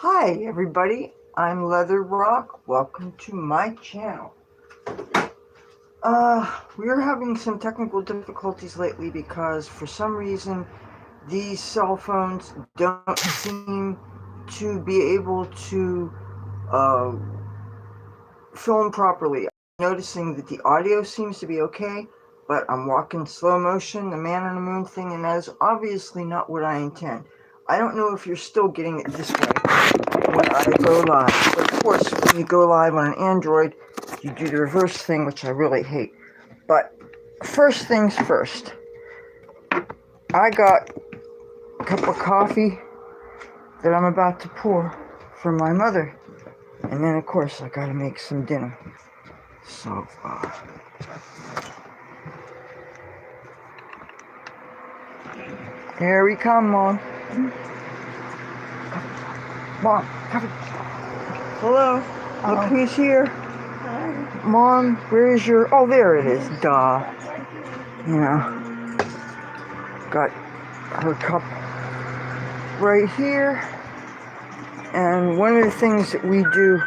Hi everybody, I'm Leathur Rokk. Welcome to my channel. We're having some technical difficulties lately because for some reason these cell phones don't seem to be able to uh, film properly. I'm noticing that the audio seems to be okay, but I'm walking slow motion, the man on the moon thing, and that is obviously not what I intend. I don't know if you're still getting it this way when I go live. But of course, when you go live on an Android, you do the reverse thing, which I really hate. But first things first, I got a cup of coffee that I'm about to pour for my mother. And then, of course, I gotta make some dinner. So, here we come, Mom. Mom, coffee. Hello. Look who's here. Mom, where is your... Oh, there it is. Duh. You know, got her cup right here. And one of the things that we do...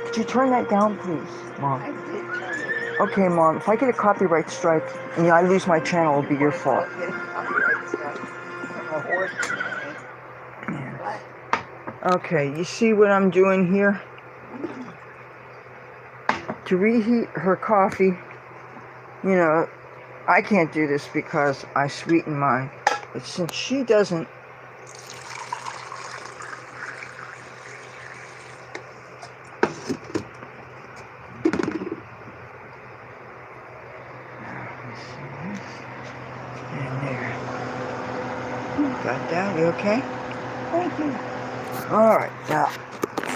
Could you turn that down, please, Mom? Okay, Mom, if I get a copyright strike and I lose my channel, it'll be your fault. Yeah. Okay, you see what I'm doing here? To reheat her coffee, you know, I can't do this because I sweeten mine. But since she doesn't, and there. Got that? You okay? Thank you. Alright, now,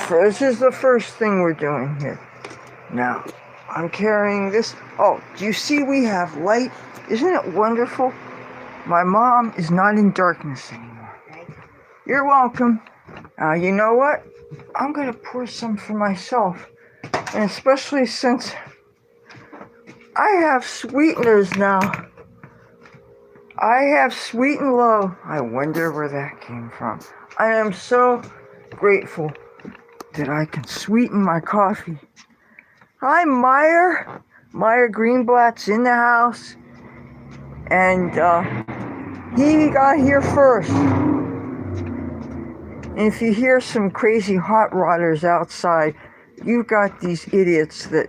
this is the first thing we're doing here. Now, I'm carrying this. Oh, do you see we have light? Isn't it wonderful? My mom is not in darkness anymore. You're welcome. You know what? I'm going to pour some for myself. And especially since I have sweeteners now. I have Sweet and Low. I wonder where that came from. I am so grateful that I can sweeten my coffee. Hi, Meyer. Meyer Greenblatt's in the house. And he got here first. And if you hear some crazy hot rodders outside, you've got these idiots that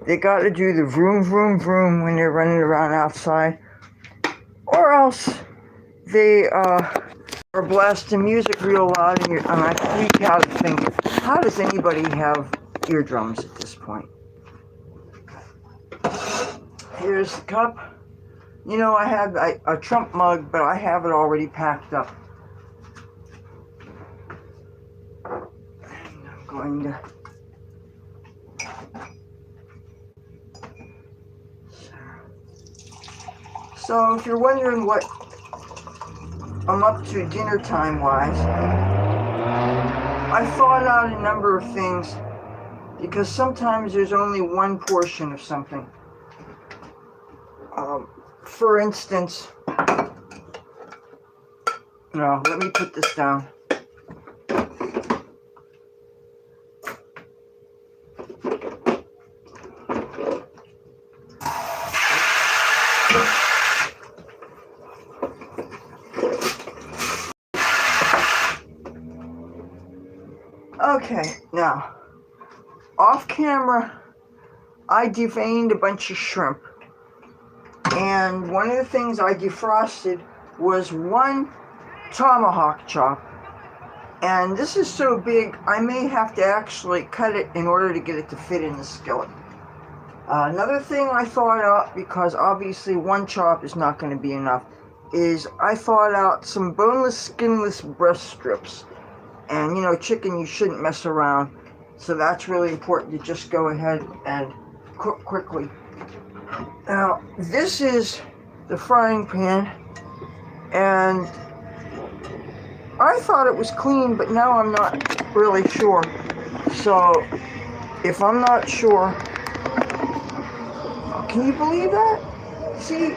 they got to do the vroom, vroom, vroom when they're running around outside. Or else they are blasting music real loud and I freak out and think, how does anybody have eardrums at this point? Here's the cup. You know, I have a Trump mug, but I have it already packed up. And I'm going to... So if you're wondering what I'm up to dinner time wise, I thought out a number of things because sometimes there's only one portion of something. For instance, no, let me put this down. Okay, now, off camera, I deveined a bunch of shrimp. And one of the things I defrosted was one tomahawk chop. And this is so big, I may have to actually cut it in order to get it to fit in the skillet. Another thing I thought out, because obviously one chop is not going to be enough, is I thought out some boneless, skinless breast strips. And, you know, chicken, you shouldn't mess around. So that's really important to just go ahead and cook quickly. Now, this is the frying pan. And I thought it was clean, but now I'm not really sure. So, if I'm not sure... Can you believe that? See,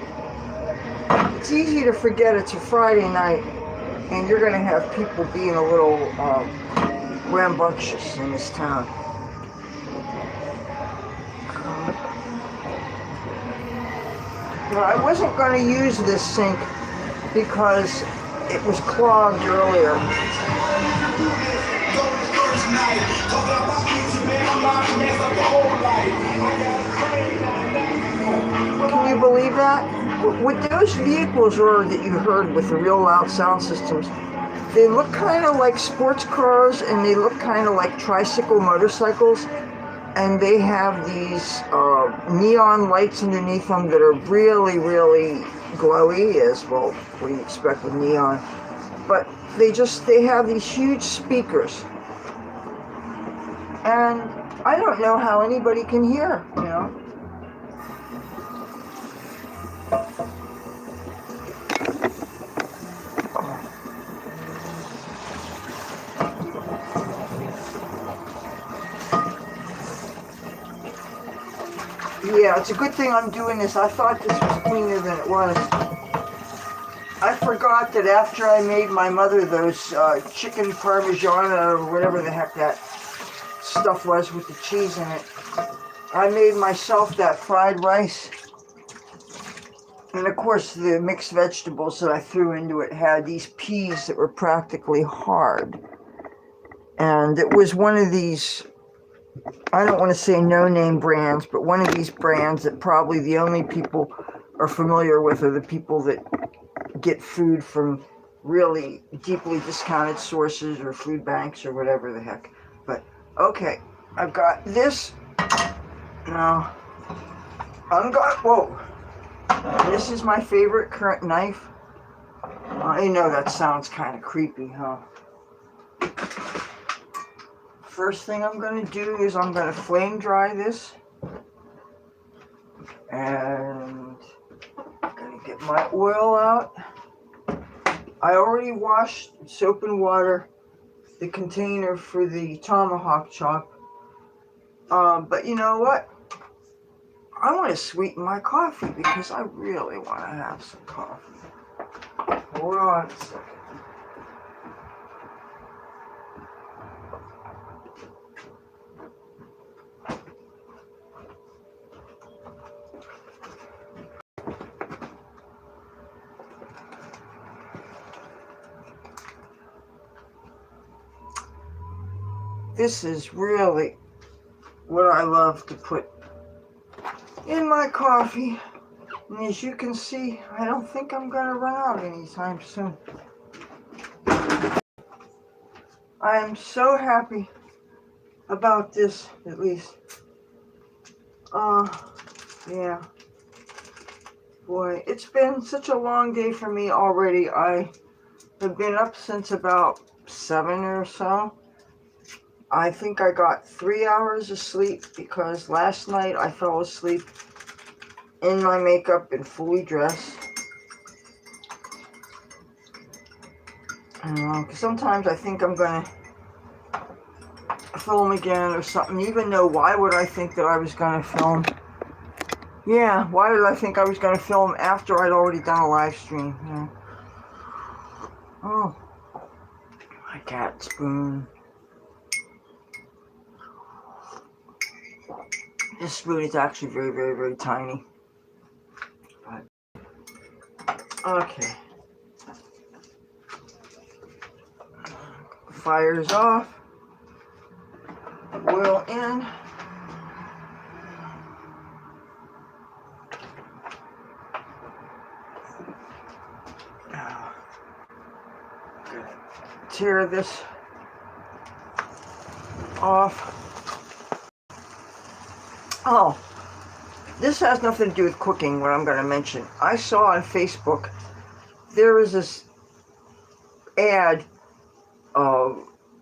it's easy to forget it's a Friday night. And you're going to have people being a little rambunctious in this town. Now, I wasn't going to use this sink because it was clogged earlier. Can you believe that? With those vehicles that you heard with the real loud sound systems, they look kind of like sports cars and they look kind of like tricycle motorcycles, and they have these neon lights underneath them that are really, really glowy, as well what you expect with neon. But they have these huge speakers, and I don't know how anybody can hear, you know. Yeah, it's a good thing I'm doing this. I thought this was cleaner than it was. I forgot that after I made my mother those chicken parmesan or whatever the heck that stuff was with the cheese in it, I made myself that fried rice. And of course the mixed vegetables that I threw into it had these peas that were practically hard. And it was one of these, I don't want to say no-name brands, but one of these brands that probably the only people are familiar with are the people that get food from really deeply discounted sources or food banks or whatever the heck. But okay, I've got this. Now, whoa. This is my favorite current knife. I know that sounds kind of creepy, huh? First thing I'm going to do is I'm going to flame dry this. And I'm going to get my oil out. I already washed soap and water the container for the tomahawk chop. But you know what? I want to sweeten my coffee because I really want to have some coffee. Hold on a second. This is really what I love to put in my coffee. And as you can see, I don't think I'm going to run out anytime soon. I am so happy about this, at least. Yeah. Boy, it's been such a long day for me already. I have been up since about 7 or so. I think I got 3 hours of sleep because last night I fell asleep in my makeup and fully dressed. Because sometimes I think I'm going to film again or something, even though why would I think that I was going to film? Yeah, why did I think I was going to film after I'd already done a live stream? Yeah. Oh, my cat spoon. This spoon is actually very, very, very tiny. But, okay. Fire's off. Oil in. Tear this off. Oh, this has nothing to do with cooking, what I'm going to mention. I saw on Facebook, there was this ad.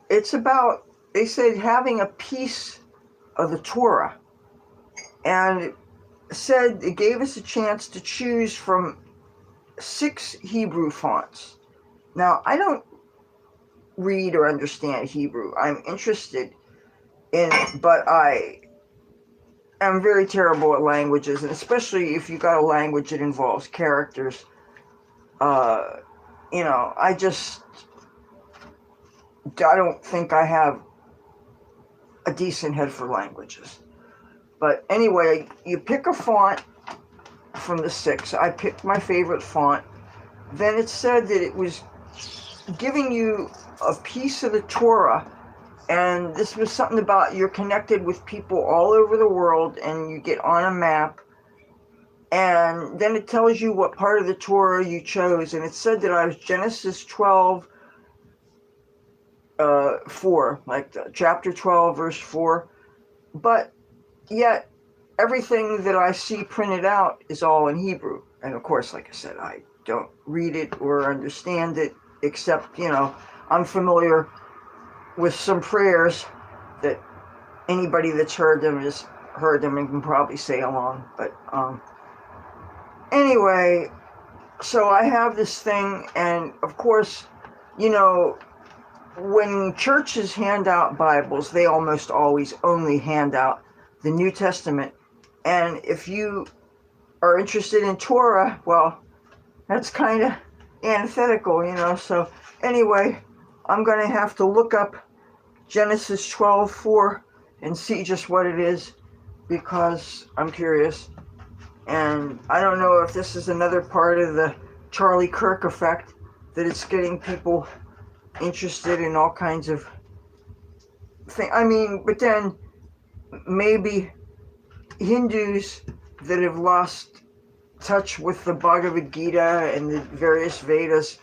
It's about, they said, having a piece of the Torah. And it said it gave us a chance to choose from 6 Hebrew fonts. Now, I don't read or understand Hebrew. I'm interested in it, but I am very terrible at languages, and especially if you got a language that involves characters. you know, I don't think I have a decent head for languages. But anyway, you pick a font from the 6. I picked my favorite font. Then it said that it was giving you a piece of the Torah, and this was something about you're connected with people all over the world, and you get on a map, and then it tells you what part of the Torah you chose, and it said that I was Genesis 12, 4, like chapter 12, verse 4, but yet everything that I see printed out is all in Hebrew, and of course, like I said, I don't read it or understand it, except, you know, I'm familiar with some prayers that anybody that's heard them has heard them and can probably say along. But anyway, so I have this thing, and of course, you know, when churches hand out Bibles, they almost always only hand out the New Testament. And if you are interested in Torah, well, that's kind of antithetical, you know. So anyway, I'm going to have to look up Genesis 12:4 and see just what it is, because I'm curious. And I don't know if this is another part of the Charlie Kirk effect, that it's getting people interested in all kinds of things. I mean, but then maybe Hindus that have lost touch with the Bhagavad Gita and the various Vedas,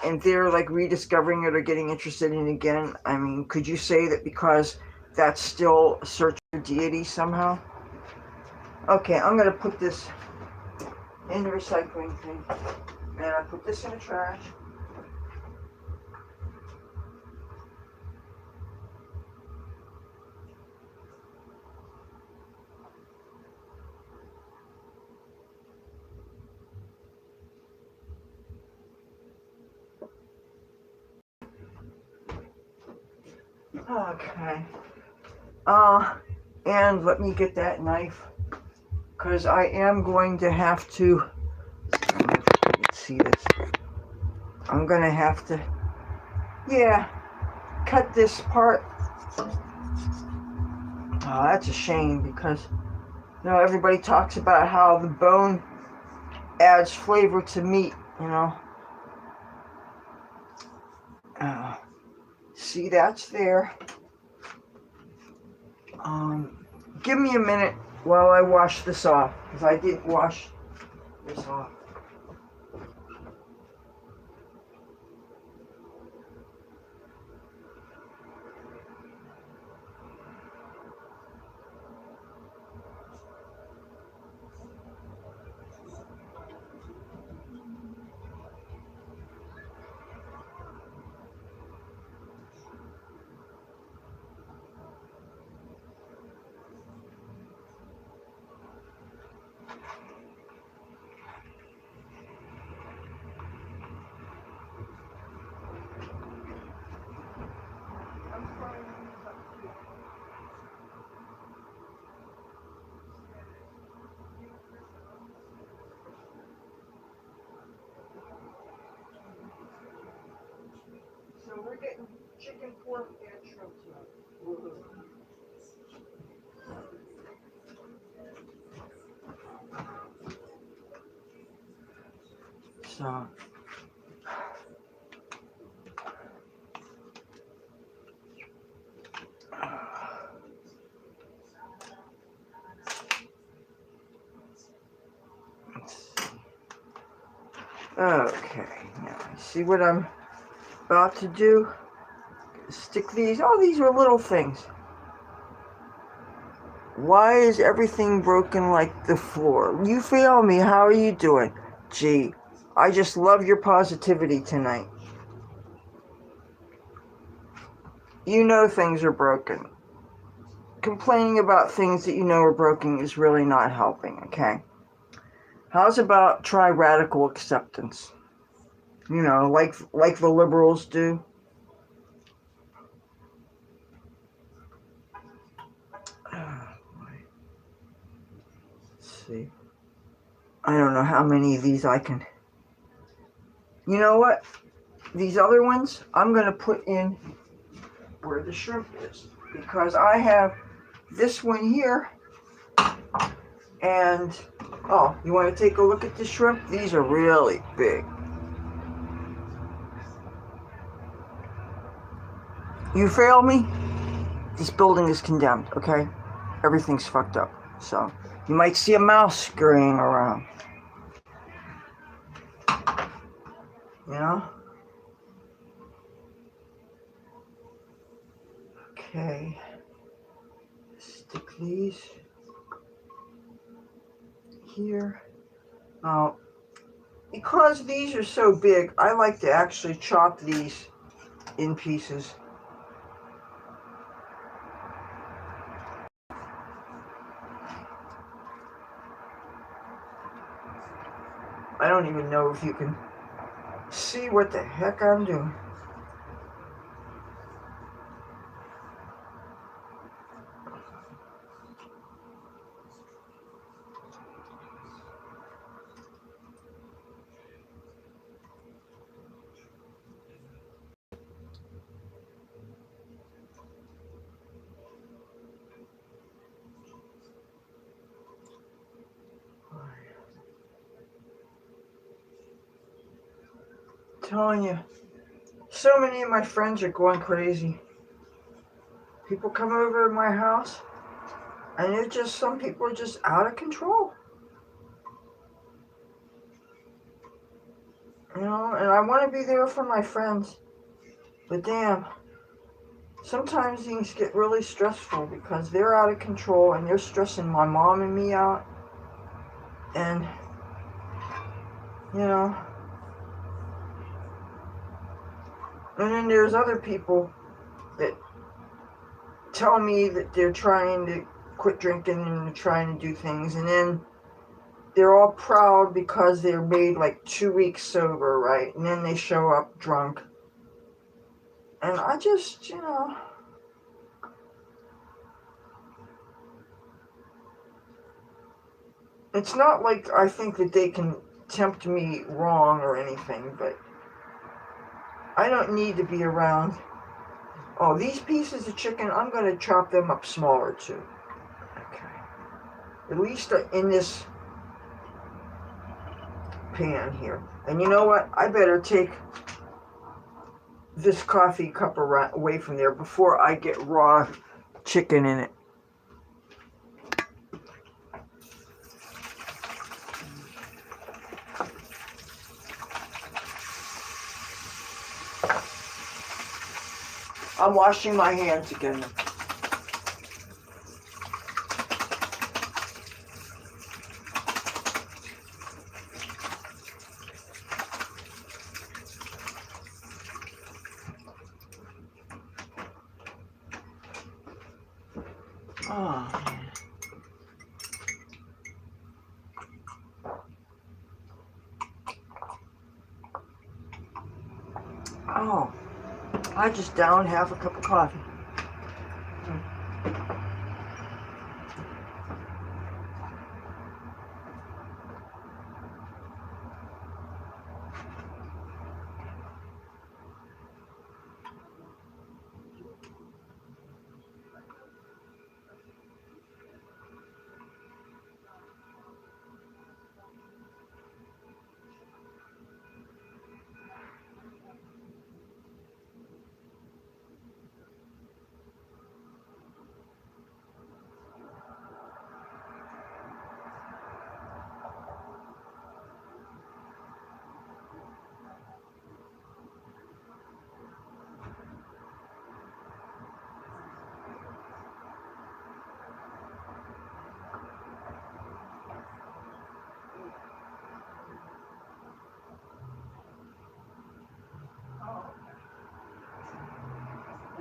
and they're like rediscovering it or getting interested in it again. I mean, could you say that because that's still a search for deity somehow? Okay, I'm going to put this in the recycling thing, and I put this in the trash. Okay. And let me get that knife, because I am going to have to, let's see this, I'm going to have to, yeah, cut this part. Oh, that's a shame, because, you know, everybody talks about how the bone adds flavor to meat, you know. See, that's there. Give me a minute while I wash this off, because I didn't wash this off. So we're getting chicken, pork, and shrimp tonight. So, okay, now see what I'm about to do? Stick these, oh, these are little things. Why is everything broken like the floor? You feel me? How are you doing? Gee, I just love your positivity tonight. You know things are broken. Complaining about things that you know are broken is really not helping, okay? How's about try radical acceptance? You know, like the liberals do. Let's see. I don't know how many of these I can. You know what? These other ones, I'm going to put in where the shrimp is. Because I have this one here. And, oh, you want to take a look at the shrimp? These are really big. You fail me? This building is condemned, okay? Everything's fucked up. So, you might see a mouse scurrying around. You know? Okay. Stick these here. Now, because these are so big, I like to actually chop these in pieces. I don't even know if you can see what the heck I'm doing. Telling you, so many of my friends are going crazy. People come over to my house, and it's just, some people are just out of control. You know, and I want to be there for my friends, but damn, sometimes things get really stressful because they're out of control and they're stressing my mom and me out. And, you know, and then there's other people that tell me that they're trying to quit drinking and they're trying to do things, and then they're all proud because they're made like 2 weeks sober, right? And then they show up drunk. And I just, you know, it's not like I think that they can tempt me wrong or anything, but I don't need to be around. Oh, these pieces of chicken, I'm going to chop them up smaller too. Okay. At least in this pan here. And you know what? I better take this coffee cup away from there before I get raw chicken in it. I'm washing my hands again. Oh, man. Oh, I just downed half a cup of coffee.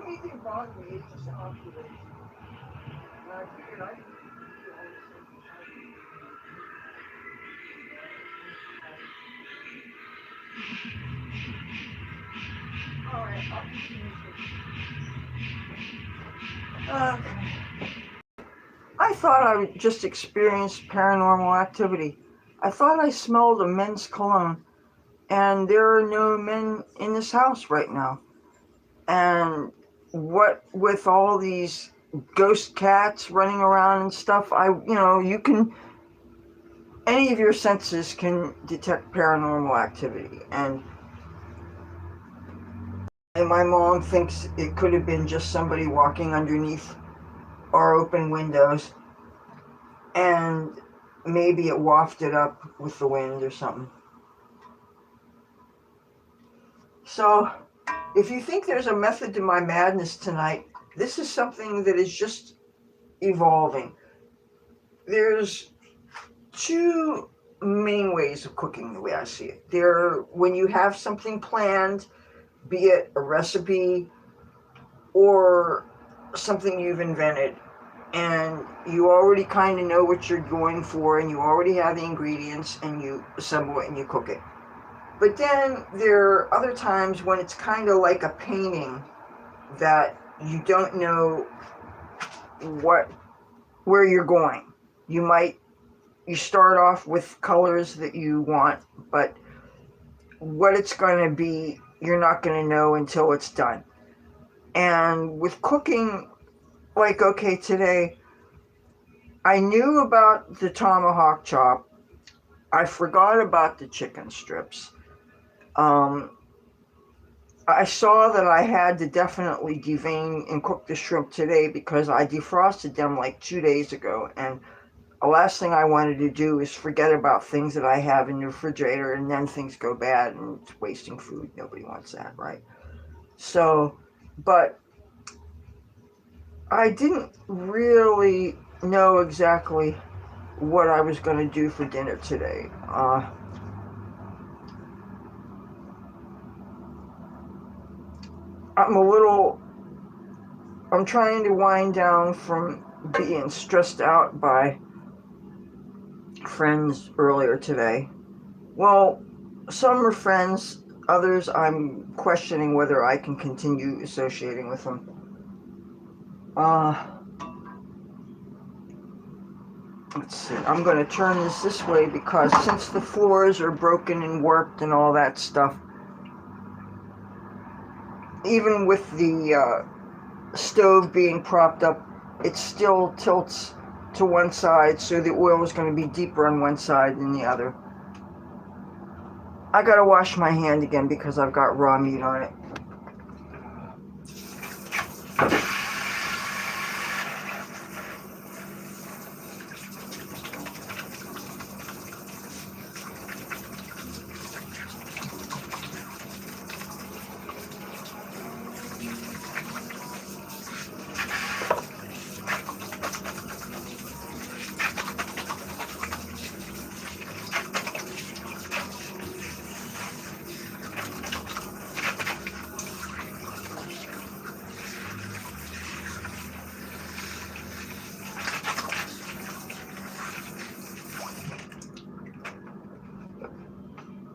Anything bothers me, it's just observation. And I figured I could do all this stuff. Alright, I'll continue. I thought I would just experience paranormal activity. I thought I smelled a men's cologne. and there are no men in this house right now. And what with all these ghost cats running around and stuff, you can, any of your senses can detect paranormal activity. And my mom thinks it could have been just somebody walking underneath our open windows, and maybe it wafted up with the wind or something. So, if you think there's a method to my madness tonight, this is something that is just evolving. There's two main ways of cooking the way I see it. When you have something planned, be it a recipe or something you've invented, and you already kind of know what you're going for, and you already have the ingredients, and you assemble it and you cook it. But then there are other times when it's kind of like a painting that you don't know where you're going. You start off with colors that you want, but what it's going to be, you're not going to know until it's done. And with cooking, like, okay, today, I knew about the tomahawk chop. I forgot about the chicken strips. I saw that I had to definitely devein and cook the shrimp today because I defrosted them like 2 days ago, and the last thing I wanted to do is forget about things that I have in the refrigerator, and then things go bad and it's wasting food. Nobody wants that, right? So, but I didn't really know exactly what I was going to do for dinner today. I'm trying to wind down from being stressed out by friends earlier today. Well, some are friends, others I'm questioning whether I can continue associating with them. Let's see, I'm going to turn this way because since the floors are broken and warped and all that stuff, even with the stove being propped up, it still tilts to one side, so the oil is going to be deeper on one side than the other. I gotta wash my hand again because I've got raw meat on it.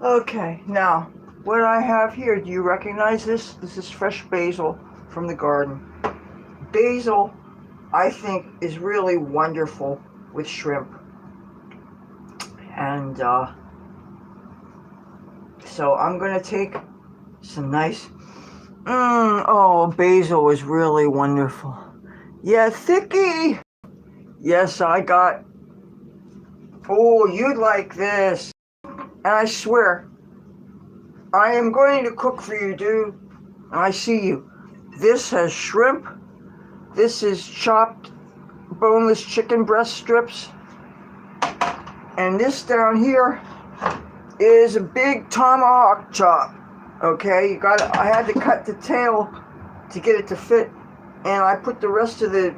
Okay, now, what I have here, do you recognize this? This is fresh basil from the garden. Basil, I think, is really wonderful with shrimp. And so I'm going to take some nice... basil is really wonderful. Yeah, thicky! Yes, I got... Oh, you'd like this. And I swear, I am going to cook for you, dude. I see you. This has shrimp. This is chopped boneless chicken breast strips. And this down here is a big tomahawk chop. Okay, I had to cut the tail to get it to fit. And I put the rest of the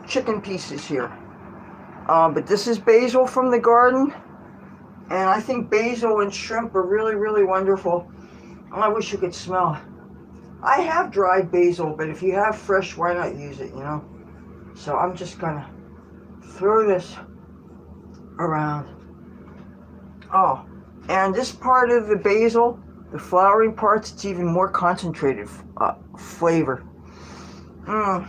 chicken pieces here. But this is basil from the garden. And I think basil and shrimp are really, really wonderful. I wish you could smell it. I have dried basil, but if you have fresh, why not use it, So I'm just gonna throw this around. Oh, and this part of the basil, the flowering parts, it's even more concentrated flavor. I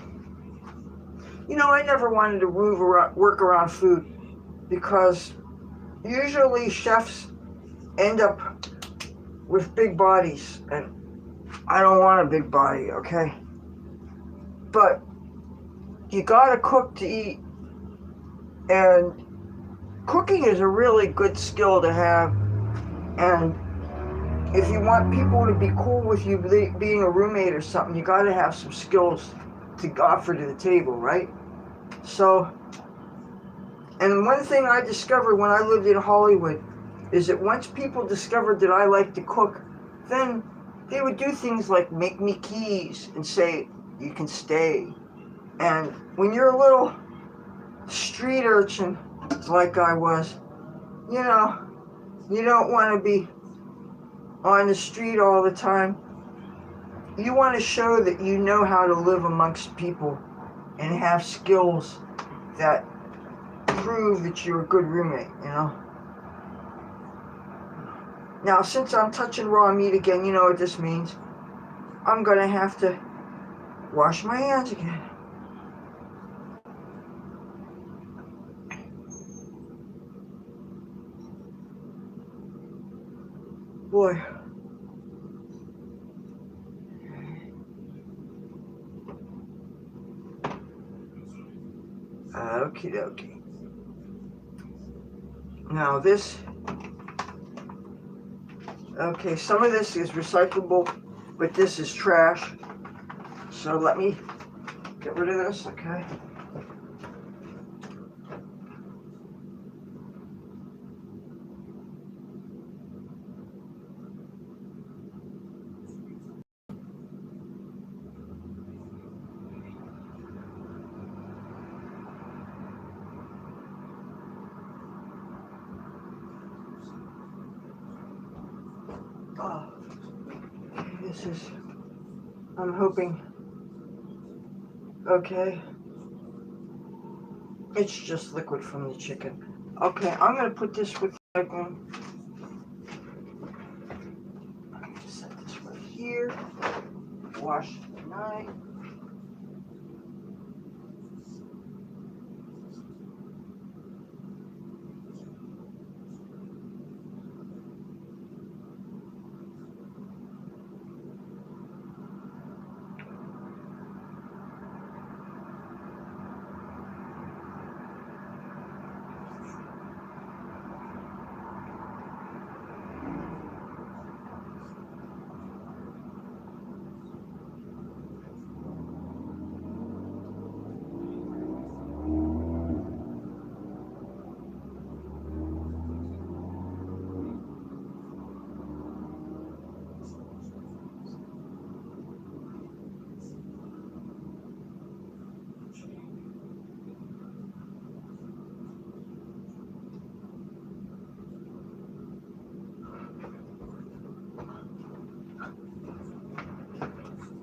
never wanted to work around food because usually chefs end up with big bodies, and I don't want a big body, okay? But you gotta cook to eat, and cooking is a really good skill to have. And if you want people to be cool with you being a roommate or something, you gotta have some skills to offer to the table, right? So, and one thing I discovered when I lived in Hollywood is that once people discovered that I like to cook, then they would do things like make me keys and say, you can stay. And when you're a little street urchin like I was, you know, you don't want to be on the street all the time. You want to show that you know how to live amongst people and have skills that prove that you're a good roommate, you know. Now, since I'm touching raw meat again, you know what this means. I'm going to have to wash my hands again. Boy. Okie dokie. Now this, okay, some of this is recyclable, but this is trash. So let me get rid of this, okay? Oh, this is, I'm hoping, okay. It's just liquid from the chicken. Okay, I'm gonna put this with set this right here. Wash the knife.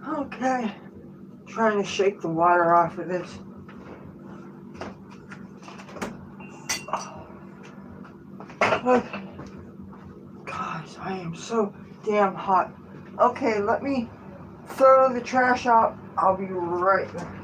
Okay, trying to shake the water off of this. Okay. Guys, I am so damn hot. Okay, let me throw the trash out. I'll be right back.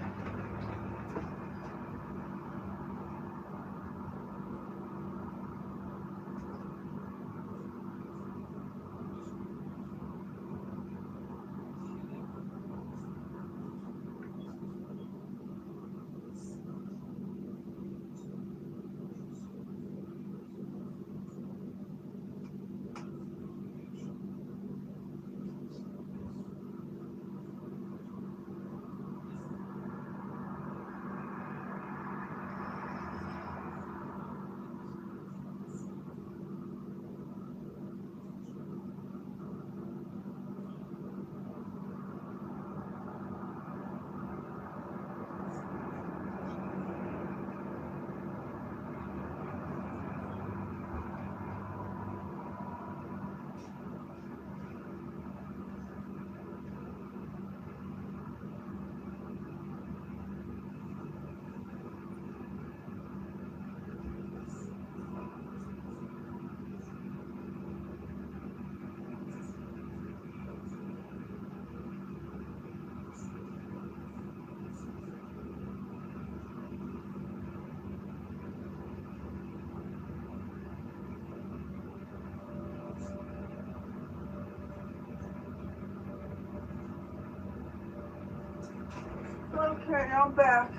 Okay, I'm back.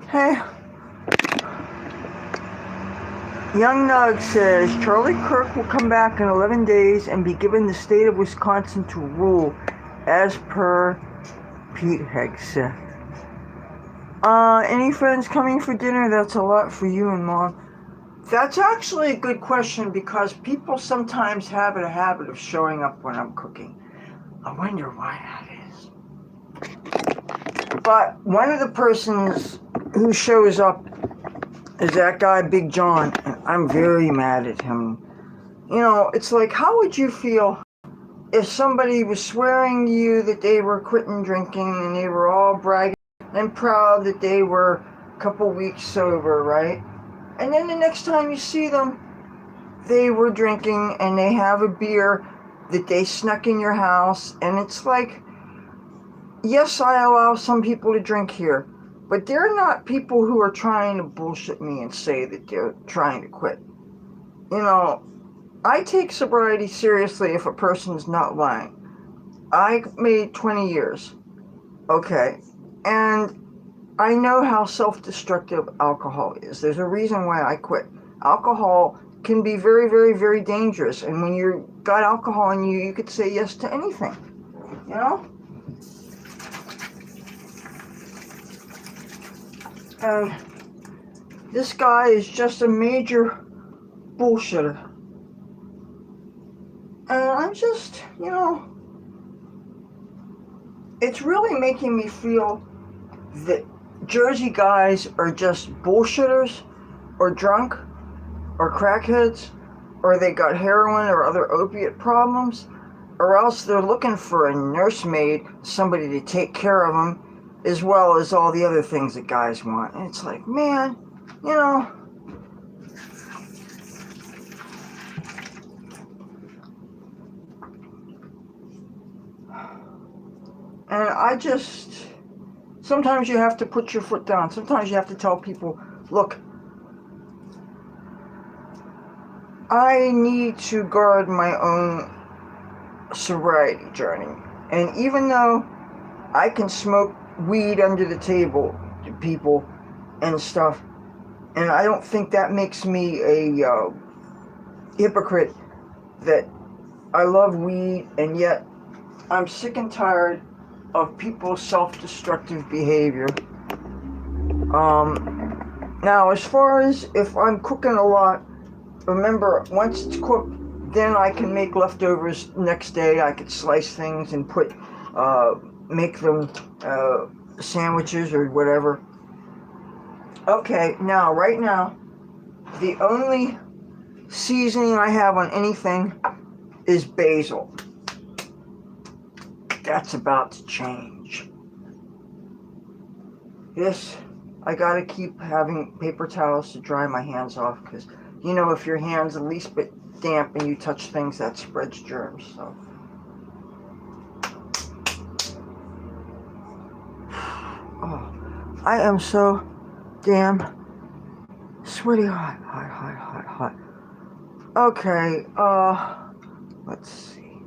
Hey. Young Nug says Charlie Kirk will come back in 11 days and be given the state of Wisconsin to rule, as per Pete Hegseth. Any friends coming for dinner? That's a lot for you and Mom. That's actually a good question because people sometimes have a habit of showing up when I'm cooking. I wonder why that is. But one of the persons who shows up is that guy, Big John, and I'm very mad at him. You know, it's like, how would you feel if somebody was swearing to you that they were quitting drinking and they were all bragging and proud that they were a couple weeks sober, right? And then the next time you see them, they were drinking and they have a beer that they snuck in your house. And it's like, yes, I allow some people to drink here, but they're not people who are trying to bullshit me and say that they're trying to quit. You know, I take sobriety seriously if a person's not lying. I made 20 years, okay, and I know how self-destructive alcohol is. There's a reason why I quit. Alcohol can be very, very, very dangerous, and when you got alcohol in you, you could say yes to anything, you know? And this guy is just a major bullshitter. And I'm just, you know, it's really making me feel that Jersey guys are just bullshitters or drunk or crackheads or they got heroin or other opiate problems or else they're looking for a nursemaid, somebody to take care of them, as well as all the other things that guys want. And it's like, man, you know, and I just, sometimes you have to put your foot down. Sometimes you have to tell people, look, I need to guard my own sobriety journey. And even though I can smoke weed under the table to people and stuff, and I don't think that makes me a hypocrite, that I love weed, and yet I'm sick and tired of people's self-destructive behavior. Now, as far as if I'm cooking a lot, remember, once it's cooked, then I can make leftovers next day. I could slice things and make them sandwiches or whatever. Okay, now, right now, the only seasoning I have on anything is basil. That's about to change. Yes, I gotta keep having paper towels to dry my hands off because, you know, if your hand's the least bit damp and you touch things, that spreads germs, so. Oh, I am so damn sweaty hot. Okay, let's see.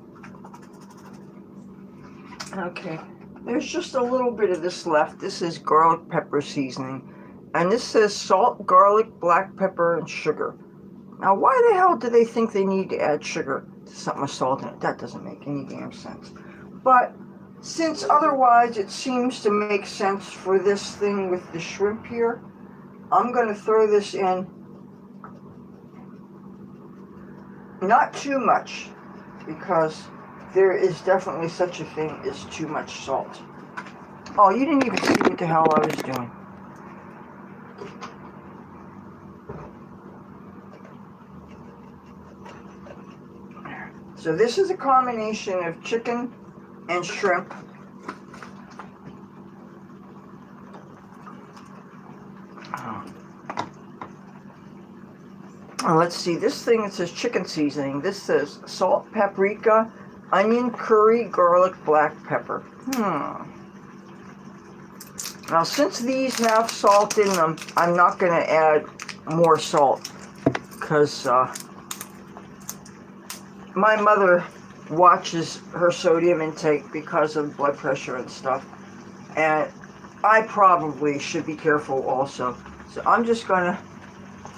Okay, there's just a little bit of this left. This is garlic pepper seasoning. And this says salt, garlic, black pepper, and sugar. Now, why the hell do they think they need to add sugar to something with salt in it? That doesn't make any damn sense. But since otherwise it seems to make sense for this thing with the shrimp here, I'm going to throw this in. Not too much, because there is definitely such a thing as too much salt. Oh, you didn't even see what the hell I was doing. So this is a combination of chicken and shrimp. Let's see, this thing, it says chicken seasoning. This says salt, paprika, onion, curry, garlic, black pepper. Now, since these have salt in them, I'm not going to add more salt because my mother watches her sodium intake because of blood pressure and stuff. And I probably should be careful also. So I'm just gonna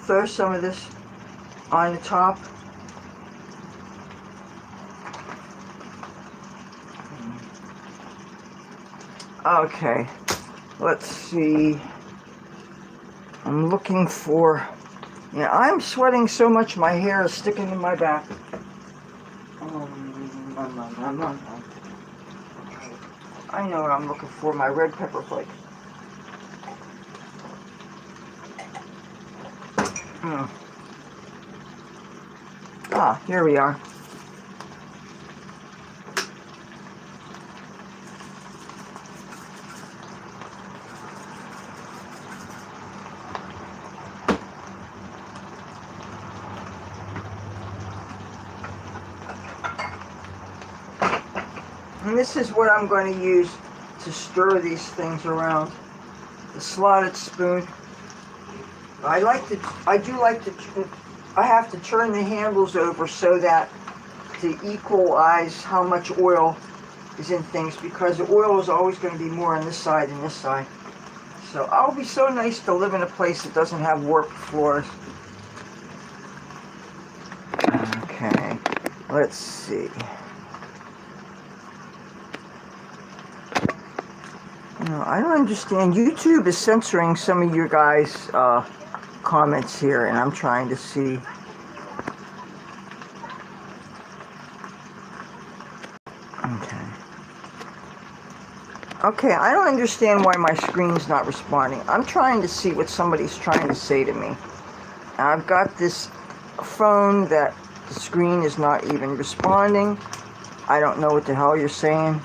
throw some of this on the top. Okay, let's see. I'm looking for, yeah, I'm sweating so much my hair is sticking to my back. I know what I'm looking for, my red pepper flake. Ah, here we are. And this is what I'm going to use to stir these things around. The slotted spoon. I have to turn the handles over so that to equalize how much oil is in things, because the oil is always going to be more on this side than this side. So I'll be so nice to live in a place that doesn't have warped floors. Okay, let's see. No, I don't understand. YouTube is censoring some of your guys' comments here, and I'm trying to see. Okay, I don't understand why my screen's not responding. I'm trying to see what somebody's trying to say to me. I've got this phone that the screen is not even responding. I don't know what the hell you're saying.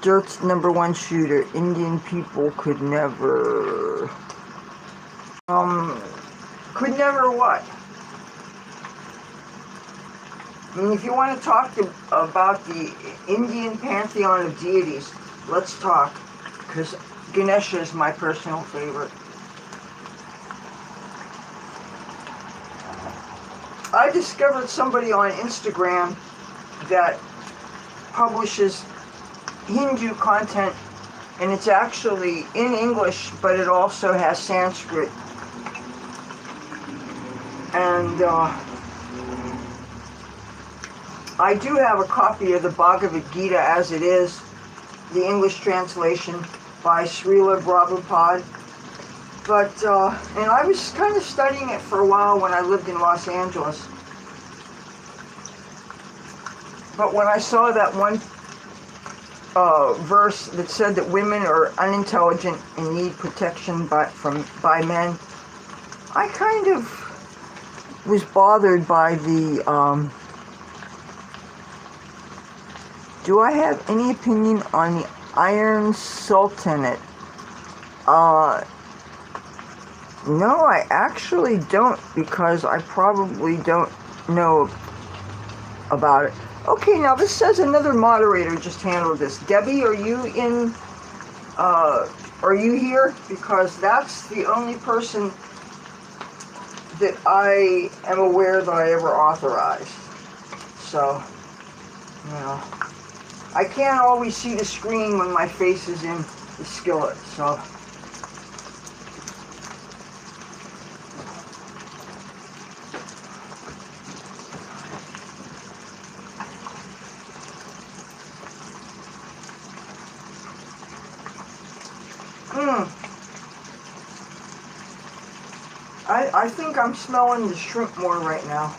Dirt's #1 shooter. Indian people could never... Could never what? I mean, if you want to talk about the Indian pantheon of deities, let's talk. Because Ganesha is my personal favorite. I discovered somebody on Instagram that publishes Hindu content, and it's actually in English, but it also has Sanskrit. And I do have a copy of the Bhagavad Gita as it is, the English translation by Srila Prabhupada. But, and I was kind of studying it for a while when I lived in Los Angeles. But when I saw that one verse that said that women are unintelligent and need protection by men, I kind of was bothered by the, do I have any opinion on the Iron Sultanate? No, I actually don't, because I probably don't know about it. Okay, now this says another moderator just handled this. Debbie, are you in, are you here? Because that's the only person that I am aware that I ever authorized. So, you know, I can't always see the screen when my face is in the skillet, so. I think I'm smelling the shrimp more right now.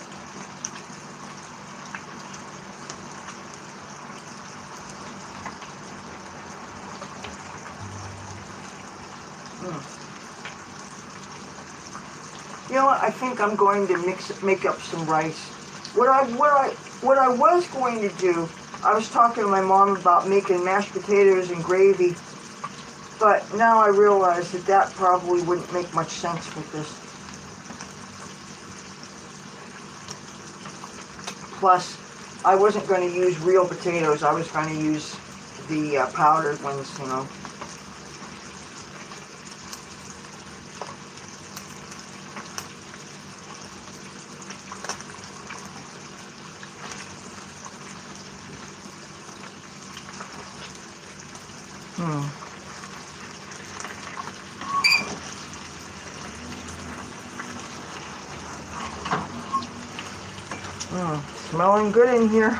You know what? I think I'm going to make up some rice. What I was going to do, I was talking to my mom about making mashed potatoes and gravy, but now I realize that that probably wouldn't make much sense with this. Plus, I wasn't going to use real potatoes. I was going to use the powdered ones, you know. Smelling good in here.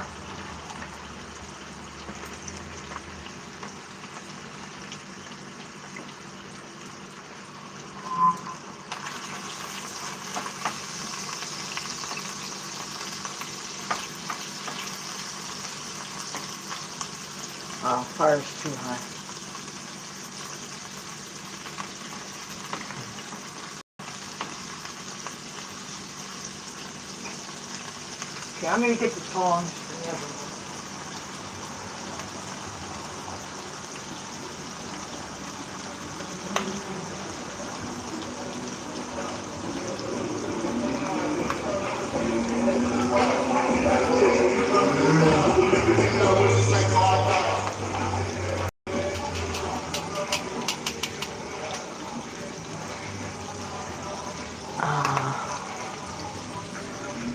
Oh, fire's too high. Okay, I'm gonna get the tongs for the other one.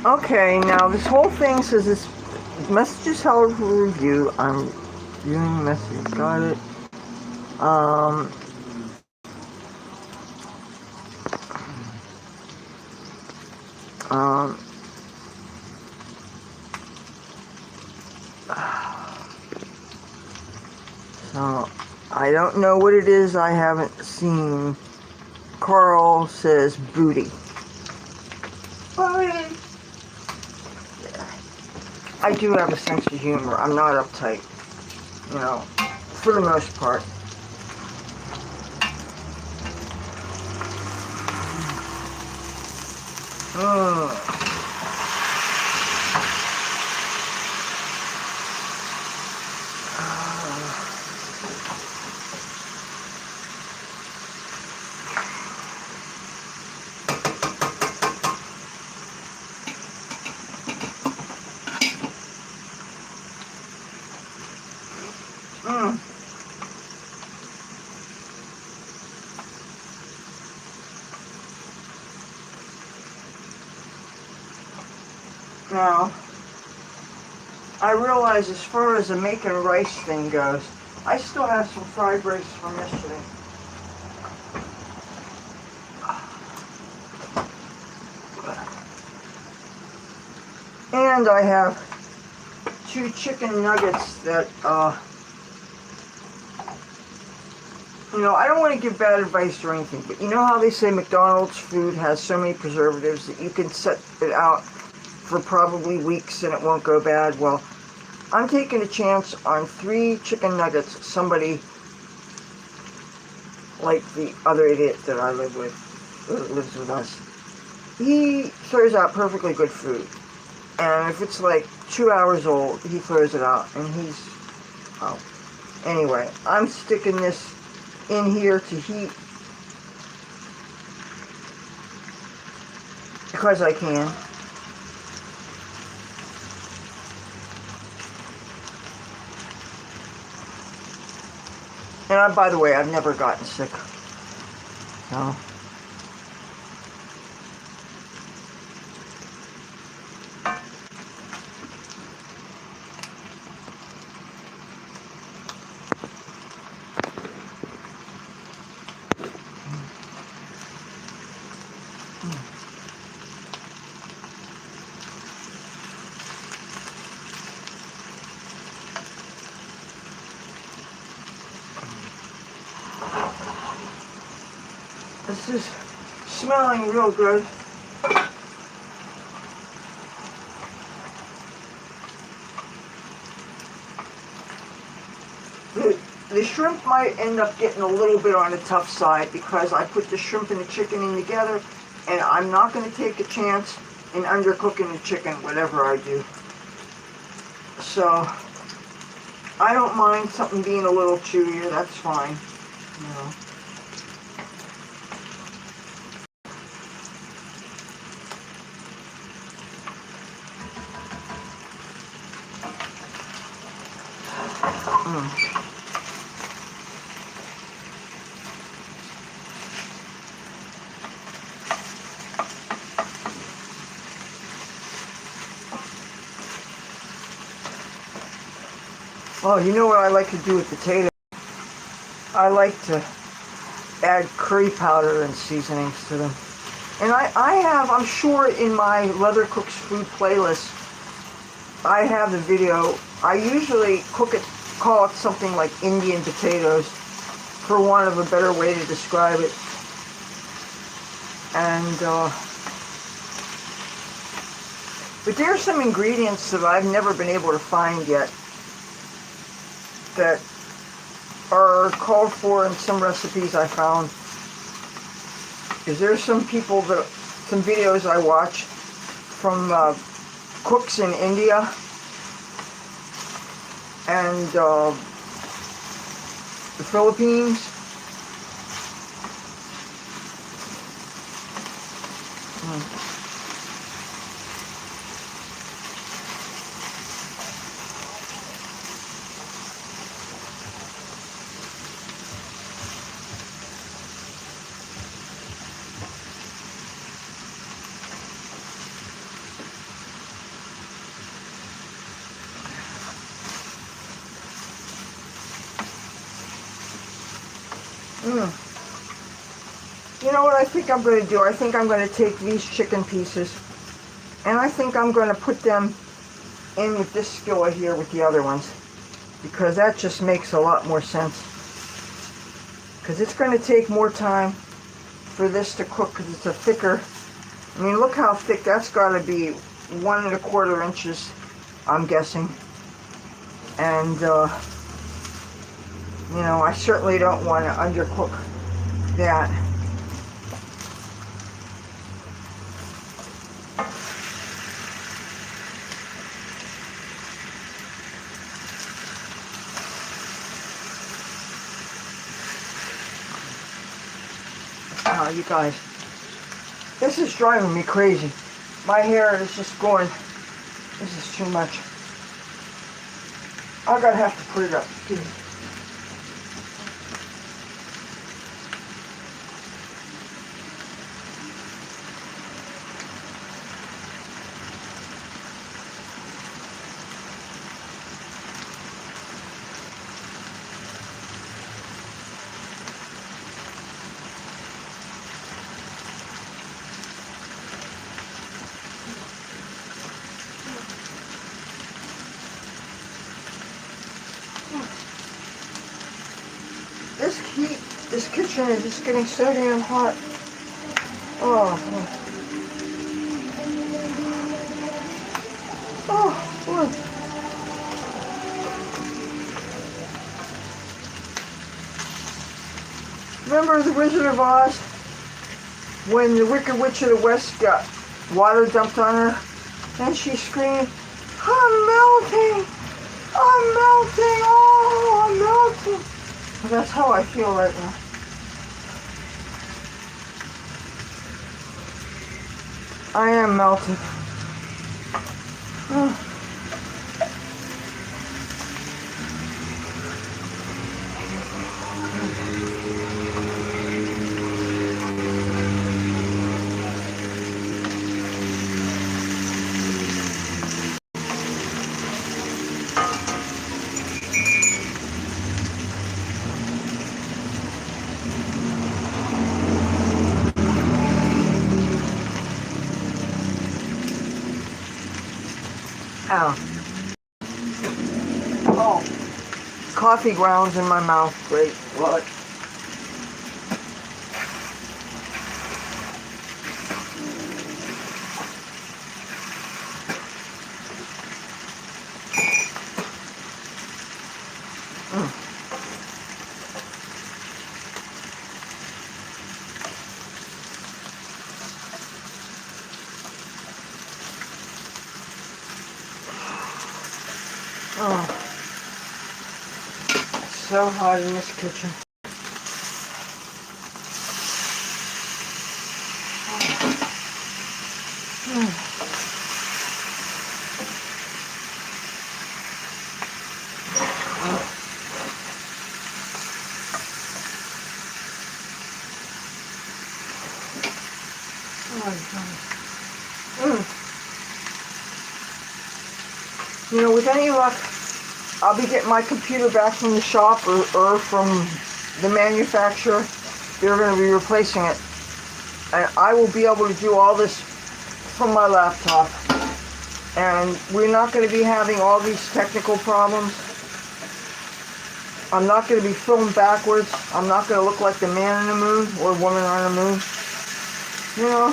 Okay, now this whole thing says this message is held for review. I'm viewing the message. Got it. So I don't know what it is. I haven't seen. Carl says booty. But I do have a sense of humor. I'm not uptight, you know, for the most part. Now, I realize as far as the making rice thing goes, I still have some fried rice from yesterday. And I have 2 chicken nuggets that, you know, I don't want to give bad advice or anything, but you know how they say McDonald's food has so many preservatives that you can set it out for probably weeks and it won't go bad? Well, I'm taking a chance on 3 chicken nuggets. Somebody, like the other idiot that I live with, lives with us, he throws out perfectly good food. And if it's like 2 hours old, he throws it out. And he's, oh. Anyway, I'm sticking this in here to heat because I can. And by the way, I've never gotten sick. So. This is smelling real good. The shrimp might end up getting a little bit on the tough side because I put the shrimp and the chicken in together, and I'm not going to take a chance in undercooking the chicken, whatever I do. So, I don't mind something being a little chewier, that's fine, you know. Oh, you know what I like to do with potatoes? I like to add curry powder and seasonings to them. And I have, I'm sure in my Leathur Cooks food playlist, I have the video. I usually call it something like Indian potatoes, for want of a better way to describe it. And, but there are some ingredients that I've never been able to find yet that are called for in some recipes I found. Because there's some videos I watch from cooks in India and the Philippines. You know what I think I'm going to do? I think I'm going to take these chicken pieces and I think I'm going to put them in with this skillet here with the other ones, because that just makes a lot more sense. Because it's going to take more time for this to cook because it's a thicker. I mean, look how thick. That's got to be 1 1/4 inches, I'm guessing. And, you know, I certainly don't want to undercook that. Oh, you guys, this is driving me crazy. My hair is just going, this is too much. I'm gonna have to put it up. This heat, this kitchen is just getting so damn hot. Oh, boy. Remember the Wizard of Oz? When the Wicked Witch of the West got water dumped on her? And she screamed, "I'm melting! I'm melting! Oh, I'm melting!" That's how I feel right now. I am melted. Oh. Ow. Oh, coffee grounds in my mouth. Great. What? Oh, it's so hot in this kitchen. You know, with any luck, I'll be getting my computer back from the shop or from the manufacturer, they're going to be replacing it. And I will be able to do all this from my laptop. And we're not going to be having all these technical problems. I'm not going to be filmed backwards. I'm not going to look like the man in the moon or woman on the moon. You know.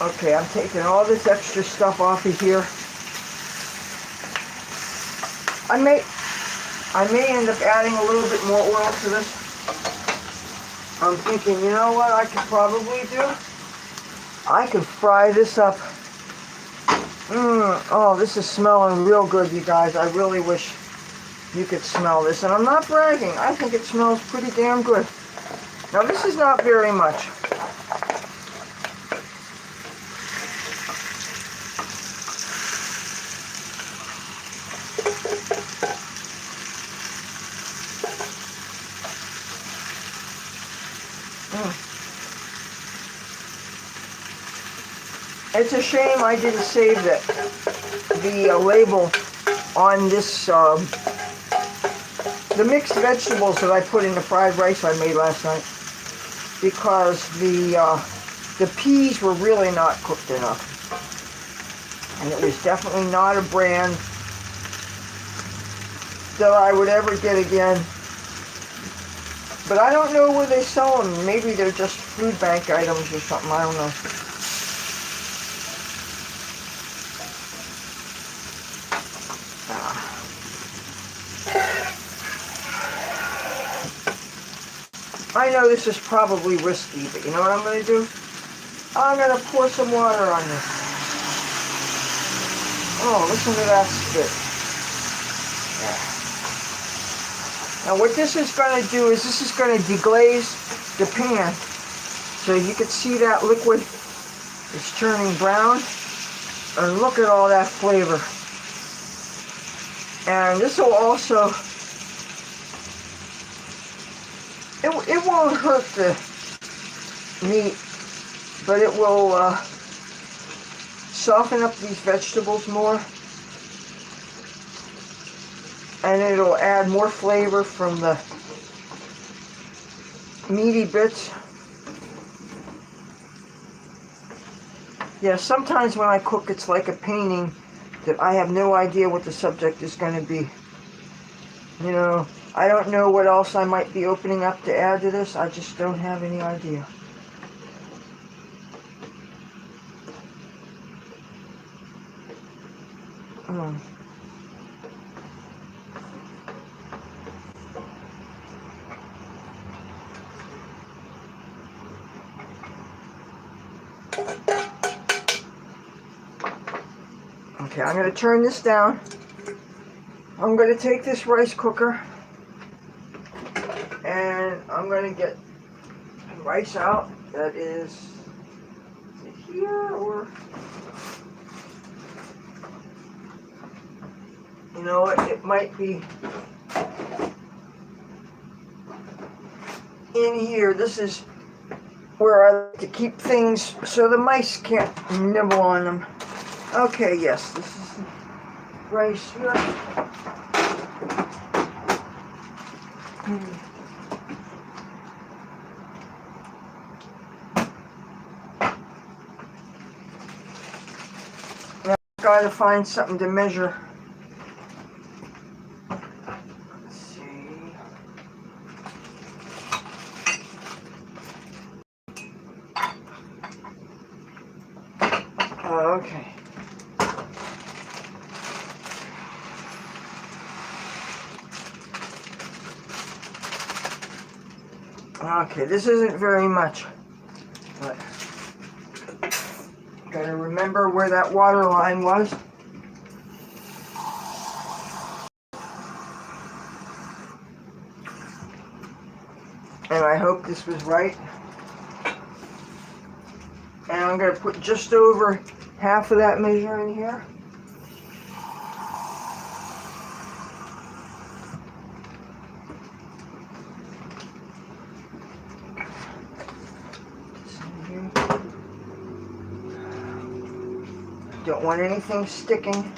Okay, I'm taking all this extra stuff off of here. I may end up adding a little bit more oil to this. I'm thinking, you know what I could probably do? I could fry this up. Oh, this is smelling real good, you guys. I really wish you could smell this. And I'm not bragging. I think it smells pretty damn good. Now, this is not very much. It's a shame I didn't save the label on this, the mixed vegetables that I put in the fried rice I made last night, because the peas were really not cooked enough. And it was definitely not a brand that I would ever get again. But I don't know where they sell them. Maybe they're just food bank items or something. I don't know. I know this is probably risky, but you know what I'm going to do? I'm going to pour some water on this. Oh, listen to that spit. Yeah. Now what this is going to do is this is going to deglaze the pan. So you can see that liquid is turning brown. And look at all that flavor. And this will also... It won't hurt the meat, but it will soften up these vegetables more, and it'll add more flavor from the meaty bits. Yeah, sometimes when I cook, it's like a painting that I have no idea what the subject is going to be. You know, I don't know what else I might be opening up to add to this. I just don't have any idea. Okay, I'm going to turn this down. I'm going to take this rice cooker and I'm going to get rice out. That is it here or... You know what, it might be in here. This is where I like to keep things so the mice can't nibble on them. Okay, yes, this is rice here. Now I've got to find something to measure. Let's see. Okay. Okay, this isn't very much, but gotta remember where that water line was. And I hope this was right. And I'm going to put just over half of that measure in here. Don't want anything sticking.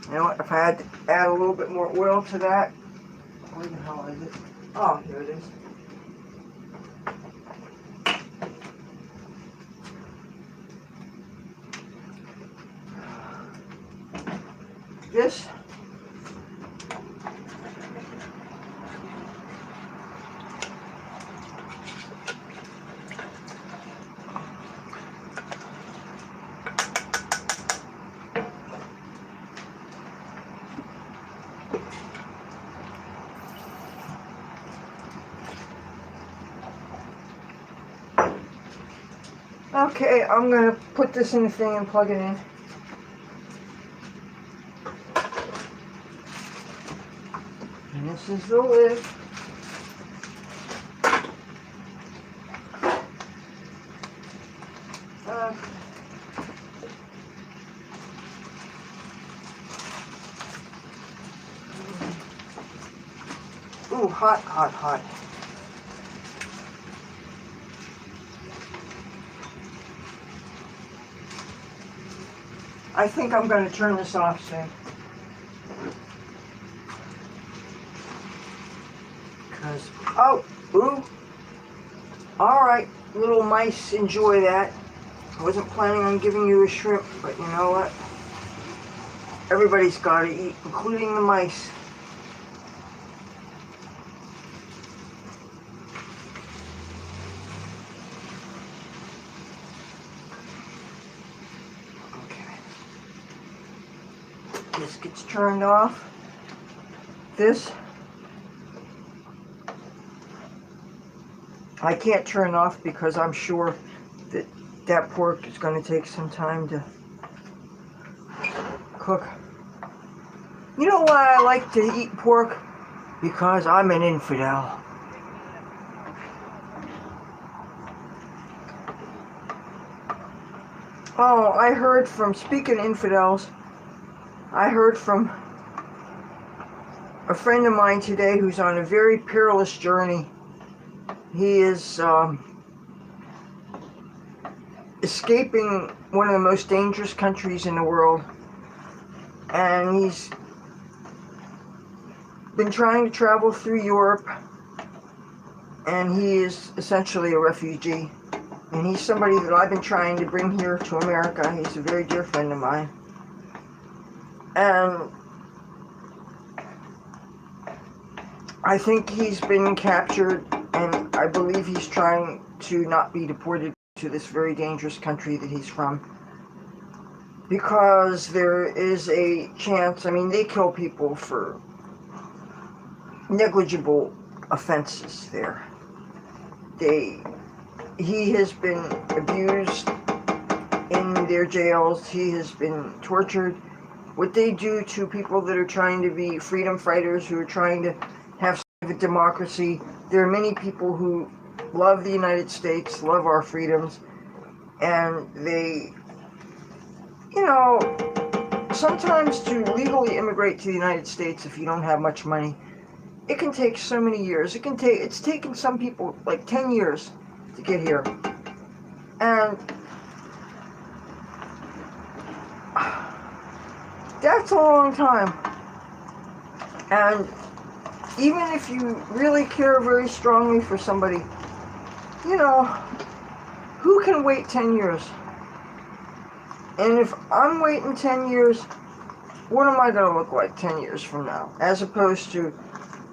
You know what, if I had to add a little bit more oil to that, where the hell is it? Oh, here it is. This okay, I'm going to put this in the thing and plug it in. And this is the lid. Ooh, hot, hot, hot. I think I'm going to turn this off soon. Because, oh, ooh. Alright, little mice, enjoy that. I wasn't planning on giving you a shrimp, but you know what? Everybody's got to eat, including the mice. This gets turned off. This I can't turn off because I'm sure that that pork is going to take some time to cook. You know why I like to eat pork? Because I'm an infidel. Oh, I heard from, speaking of infidels, I heard from a friend of mine today who's on a very perilous journey. He is escaping one of the most dangerous countries in the world. And he's been trying to travel through Europe. And he is essentially a refugee. And he's somebody that I've been trying to bring here to America. He's a very dear friend of mine. And I think he's been captured, and I believe he's trying to not be deported to this very dangerous country that he's from. Because there is a chance, I mean, they kill people for negligible offenses there. He has been abused in their jails. He has been tortured. What they do to people that are trying to be freedom fighters, who are trying to have a democracy. There are many people who love the United States, love our freedoms, and they, you know, sometimes to legally immigrate to the United States, if you don't have much money, it can take so many years. It's taken some people like 10 years to get here. And that's a long time. And even if you really care very strongly for somebody, you know, who can wait 10 years? And if I'm waiting 10 years, what am I going to look like 10 years from now? As opposed to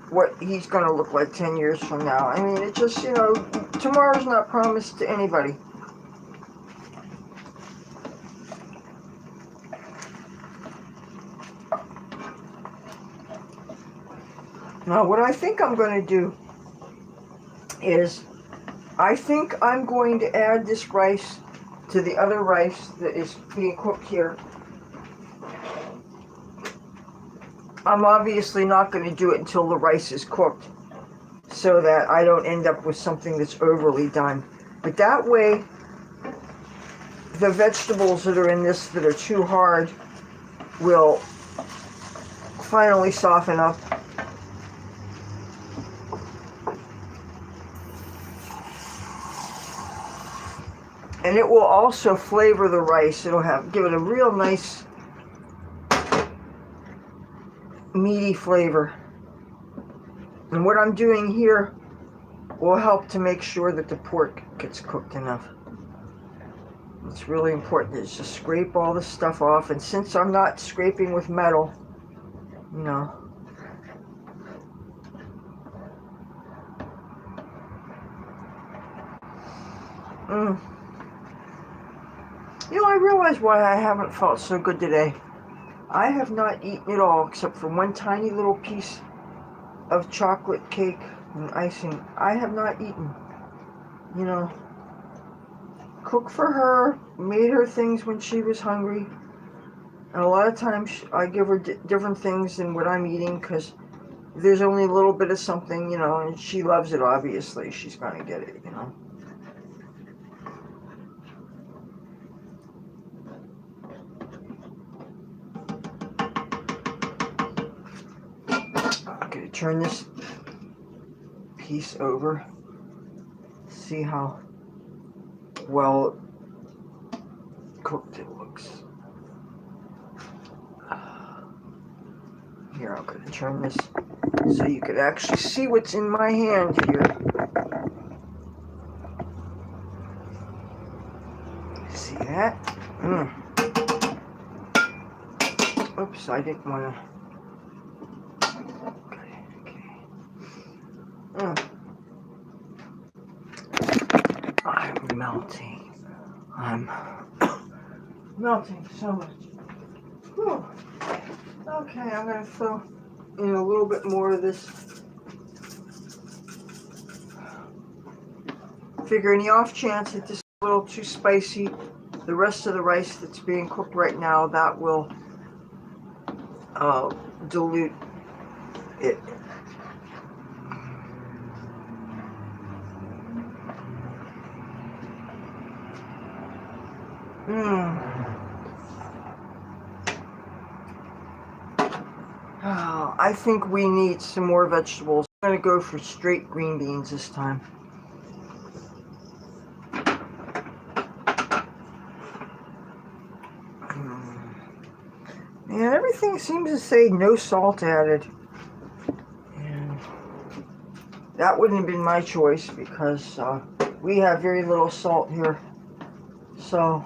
what he's going to look like 10 years from now. I mean, it just, you know, tomorrow's not promised to anybody. Now, what I think I'm going to do is, I think I'm going to add this rice to the other rice that is being cooked here. I'm obviously not going to do it until the rice is cooked. so that I don't end up with something that's overly done. But that way, the vegetables that are in this that are too hard will finally soften up. And it will also flavor the rice. It'll give it a real nice meaty flavor. And what I'm doing here will help to make sure that the pork gets cooked enough. It's really important is to scrape all the stuff off. And since I'm not scraping with metal, you know, You know, I realize why I haven't felt so good today. I have not eaten it all except for one tiny little piece of chocolate cake and icing. I have not eaten. You know, cook for her, made her things when she was hungry. And a lot of times I give her different things than what I'm eating because there's only a little bit of something, you know, and she loves it, obviously. She's going to get it, you know. I'm going to turn this piece over. See how well cooked it looks. Here, I'm going to turn this so you could actually see what's in my hand here. See that? Oops, I didn't want to. Okay. I'm melting. I'm melting so much. Whew. Okay, I'm going to throw in a little bit more of this. Figure in the off chance that this is a little too spicy, the rest of the rice that's being cooked right now, that will dilute it. I think we need some more vegetables. I'm going to go for straight green beans this time. And everything seems to say no salt added. And that wouldn't have been my choice because we have very little salt here. So,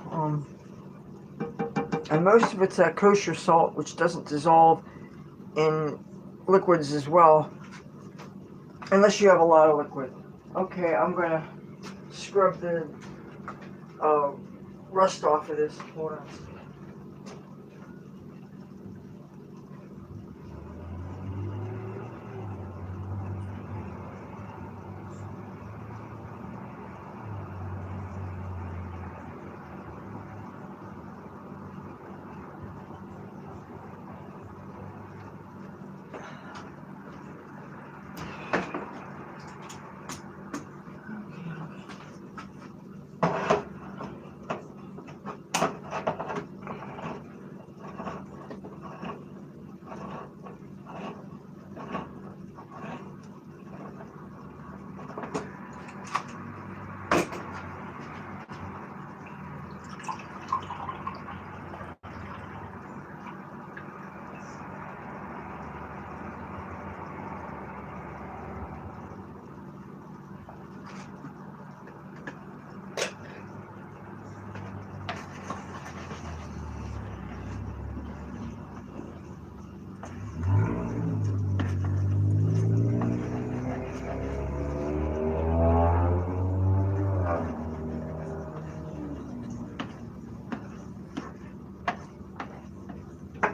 and most of it's that kosher salt, which doesn't dissolve in liquids as well, unless you have a lot of liquid. Okay, I'm going to scrub the rust off of this. Hold on.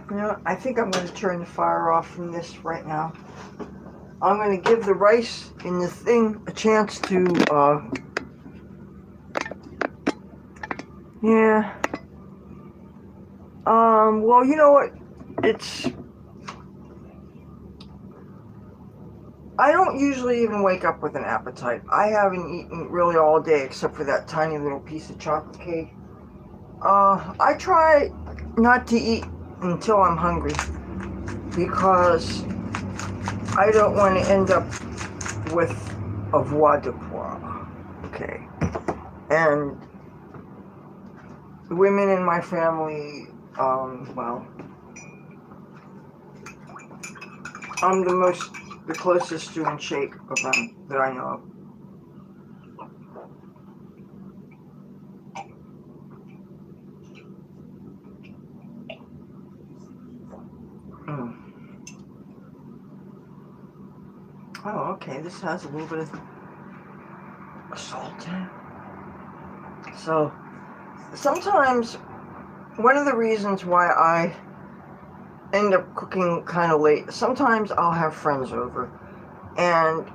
You know, I think I'm going to turn the fire off from this right now. I'm going to give the rice in the thing a chance to, yeah. Well, you know what? I don't usually even wake up with an appetite. I haven't eaten really all day except for that tiny little piece of chocolate cake. I try not to eat until I'm hungry because I don't want to end up with avoirdupois. Okay. And women in my family, well, I'm the closest to and shake of them that I know of. Mm. Oh, okay, this has a little bit of salt in it. So, sometimes, one of the reasons why I end up cooking kind of late, sometimes I'll have friends over, and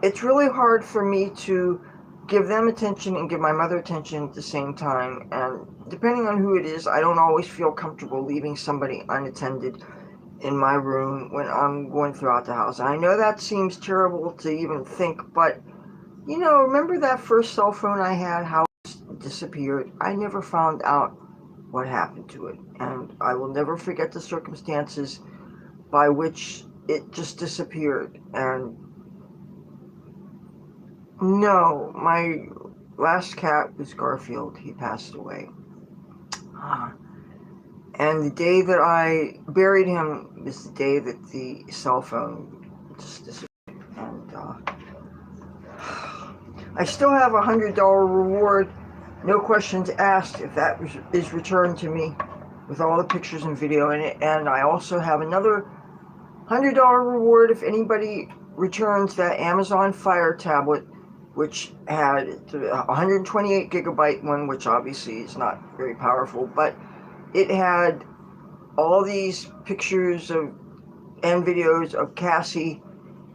it's really hard for me to give them attention and give my mother attention at the same time. And depending on who it is, I don't always feel comfortable leaving somebody unattended in my room when I'm going throughout the house. And I know that seems terrible to even think, but you know, remember that first cell phone I had, how it disappeared? I never found out what happened to it. And I will never forget the circumstances by which it just disappeared. And no, my last cat was Garfield. He passed away. And the day that I buried him was the day that the cell phone just disappeared. And I still have $100 reward, no questions asked, if that is returned to me with all the pictures and video in it. And I also have another $100 reward if anybody returns that Amazon Fire tablet, which had a 128 gigabyte one, which obviously is not very powerful, but it had all these pictures of and videos of Cassie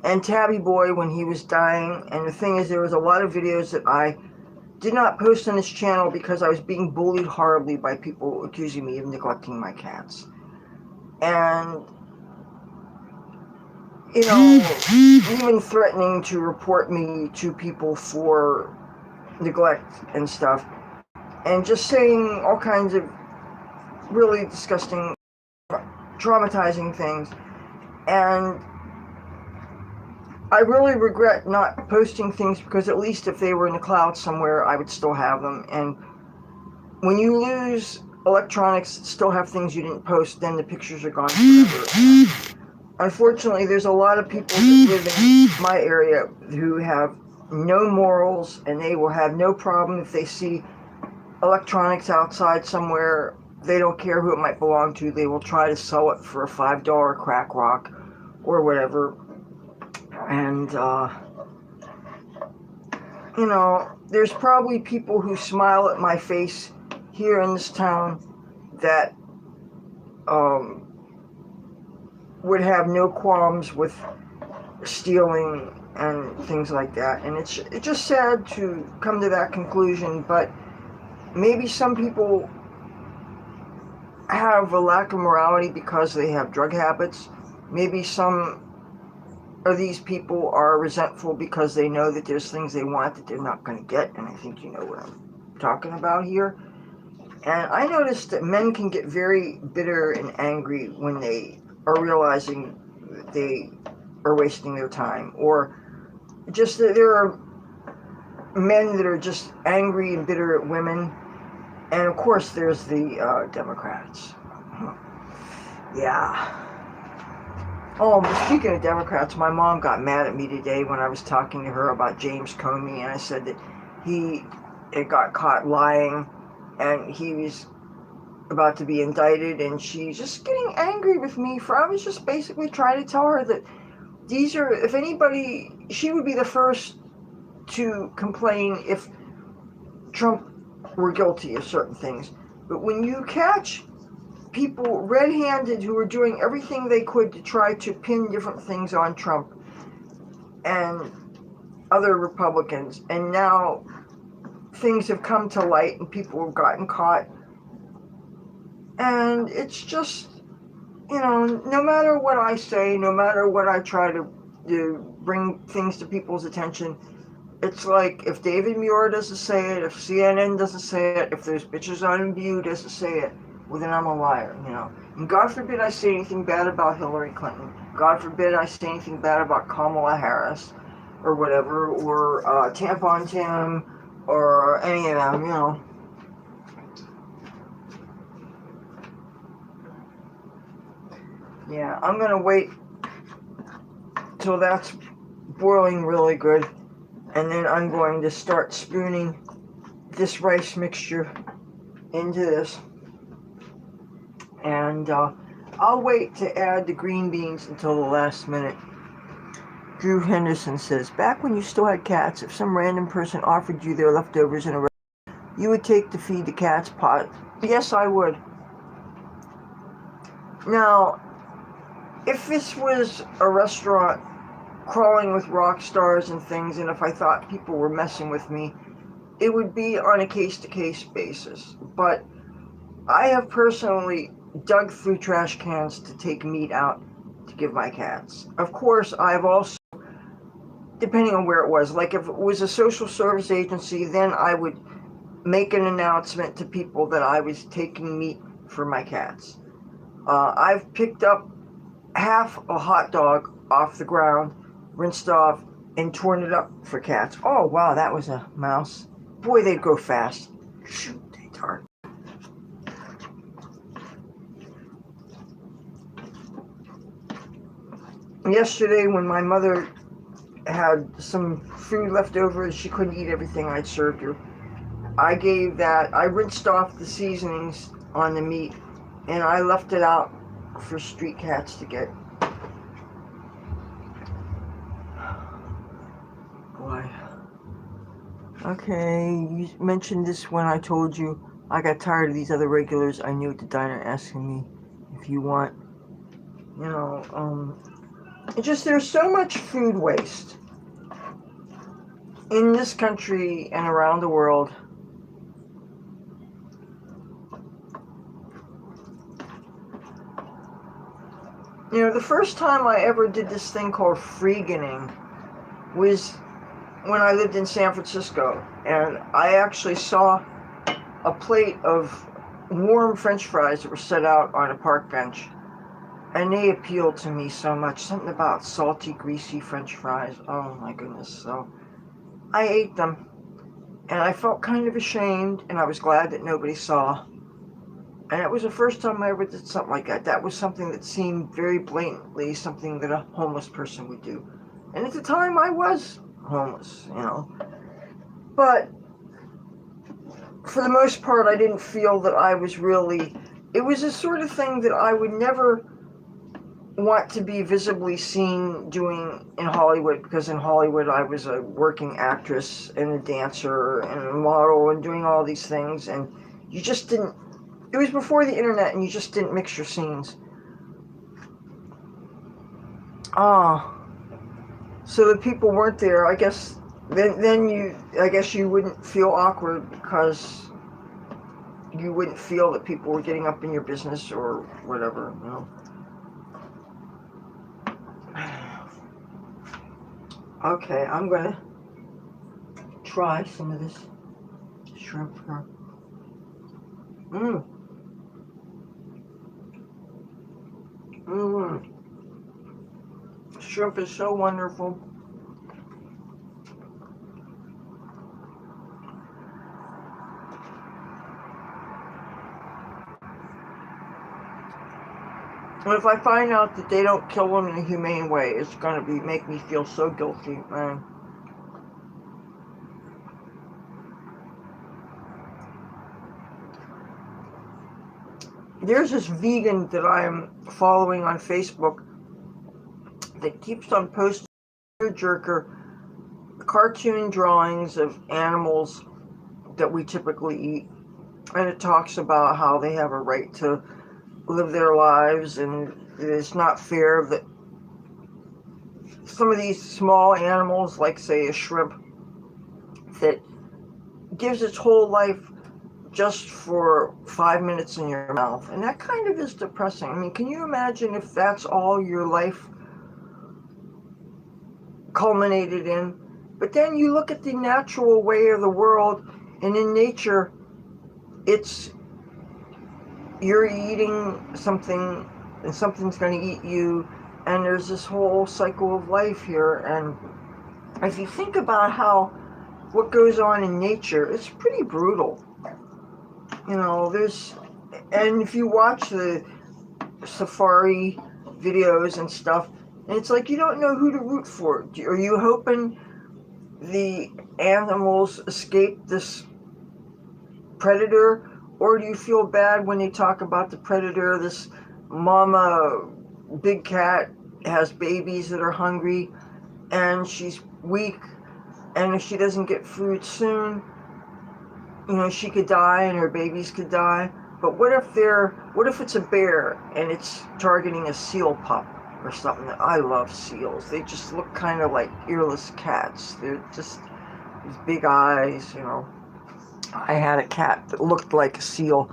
and Tabby Boy when he was dying. And the thing is, there was a lot of videos that I did not post on this channel because I was being bullied horribly by people accusing me of neglecting my cats. And, you know, even threatening to report me to people for neglect and stuff. And just saying all kinds of really disgusting, traumatizing things. And I really regret not posting things because at least if they were in the cloud somewhere, I would still have them. And when you lose electronics, still have things you didn't post, then the pictures are gone forever. Unfortunately, there's a lot of people that live in my area who have no morals, and they will have no problem if they see electronics outside somewhere. They don't care who it might belong to. They will try to sell it for a $5 crack rock or whatever. And, you know, there's probably people who smile at my face here in this town that would have no qualms with stealing and things like that. And it's just sad to come to that conclusion, but maybe some people have a lack of morality because they have drug habits. Maybe some of these people are resentful because they know that there's things they want that they're not going to get, and I think you know what I'm talking about here. And I noticed that men can get very bitter and angry when they are realizing that they are wasting their time, or just that there are men that are just angry and bitter at women. And of course there's the Democrats. Yeah. Oh, speaking of Democrats, my mom got mad at me today when I was talking to her about James Comey, and I said that he got caught lying and he was about to be indicted, and she's just getting angry with me for, I was just basically trying to tell her that these are, if anybody, she would be the first to complain if Trump were guilty of certain things. But when you catch people red-handed who are doing everything they could to try to pin different things on Trump and other Republicans, and now things have come to light and people have gotten caught, and it's just, you know, no matter what I say, no matter what I try to to bring things to people's attention. It's like if David Muir doesn't say it, if CNN doesn't say it, if there's bitches on View doesn't say it, well then I'm a liar, you know. And God forbid I say anything bad about Hillary Clinton. God forbid I say anything bad about Kamala Harris or whatever, or Tampon Tim or any of them, you know. Yeah, I'm gonna wait till that's boiling really good, and then I'm going to start spooning this rice mixture into this, and I'll wait to add the green beans until the last minute. Drew Henderson says, back when you still had cats, if some random person offered you their leftovers in a restaurant, you would take to feed the cats pot. Yes, I would. Now, if this was a restaurant crawling with rock stars and things, and if I thought people were messing with me, it would be on a case-to-case basis. But I have personally dug through trash cans to take meat out to give my cats. Of course, I've also, depending on where it was, like if it was a social service agency, then I would make an announcement to people that I was taking meat for my cats. I've picked up half a hot dog off the ground, rinsed off, and torn it up for cats. Oh, wow, that was a mouse. Boy, they'd go fast. Shoot, they darn. Yesterday, when my mother had some food left over and she couldn't eat everything I'd served her, I rinsed off the seasonings on the meat, and I left it out for street cats to get. Boy. Okay, you mentioned this when I told you I got tired of these other regulars I knew at the diner asking me if you want, you know, it's just there's so much food waste in this country and around the world. You know, the first time I ever did this thing called freeganing was when I lived in San Francisco, and I actually saw a plate of warm French fries that were set out on a park bench, and they appealed to me so much. Something about salty, greasy French fries. Oh my goodness. So I ate them, and I felt kind of ashamed, and I was glad that nobody saw. And it was the first time I ever did something like that. That was something that seemed very blatantly something that a homeless person would do. And at the time I was homeless, you know. But for the most part, I didn't feel that I was really... It was a sort of thing that I would never want to be visibly seen doing in Hollywood, because in Hollywood I was a working actress and a dancer and a model and doing all these things, and you just didn't... It was before the internet, and you just didn't mix your scenes. So the people weren't there. I guess you wouldn't feel awkward because you wouldn't feel that people were getting up in your business or whatever, you know. Okay, I'm gonna try some of this shrimp here. Shrimp is so wonderful. And if I find out that they don't kill them in a humane way, it's gonna make me feel so guilty, man. There's this vegan that I'm following on Facebook that keeps on posting jerker cartoon drawings of animals that we typically eat, and it talks about how they have a right to live their lives, and it's not fair that some of these small animals, like say a shrimp, that gives its whole life just for 5 minutes in your mouth. And that kind of is depressing. I mean, can you imagine if that's all your life culminated in. But then you look at the natural way of the world, and in nature, it's you're eating something, and something's going to eat you, and there's this whole cycle of life here. And if you think about what goes on in nature, it's pretty brutal. And if you watch the safari videos and stuff, and it's like you don't know who to root for. Are you hoping the animals escape this predator, or do you feel bad when they talk about the predator? This mama big cat has babies that are hungry, and she's weak, and if she doesn't get food soon, she could die and her babies could die. But what if it's a bear and it's targeting a seal pup or something? I love seals. They just look kind of like earless cats. They're just these big eyes, I had a cat that looked like a seal.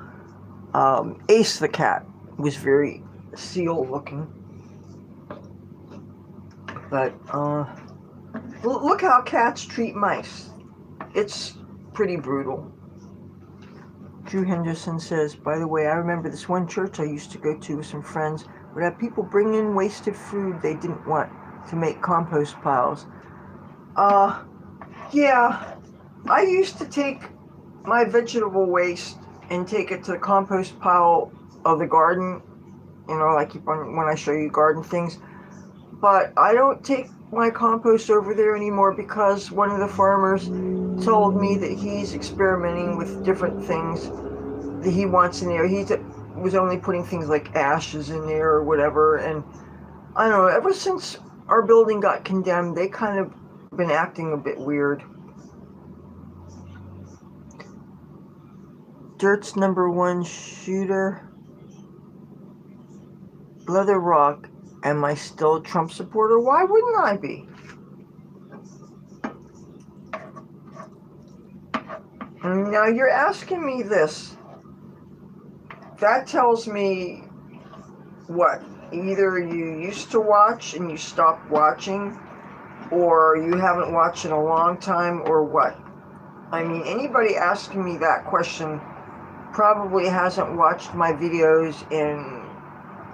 Ace the cat was very seal looking. But look how cats treat mice. It's pretty brutal. Drew Henderson says, by the way, I remember this one church I used to go to with some friends would have people bring in wasted food they didn't want to make compost piles. Yeah, I used to take my vegetable waste and take it to the compost pile of the garden, like when I show you garden things. But I don't take my compost over there anymore because one of the farmers told me that he's experimenting with different things that he wants in there. He was only putting things like ashes in there or whatever. And I don't know, ever since our building got condemned, they kind of been acting a bit weird. Dirt's #1 shooter, Leathur Rokk. Am I still a Trump supporter? Why wouldn't I be? Now you're asking me this. That tells me what? Either you used to watch and you stopped watching, or you haven't watched in a long time, or what? I mean, anybody asking me that question probably hasn't watched my videos in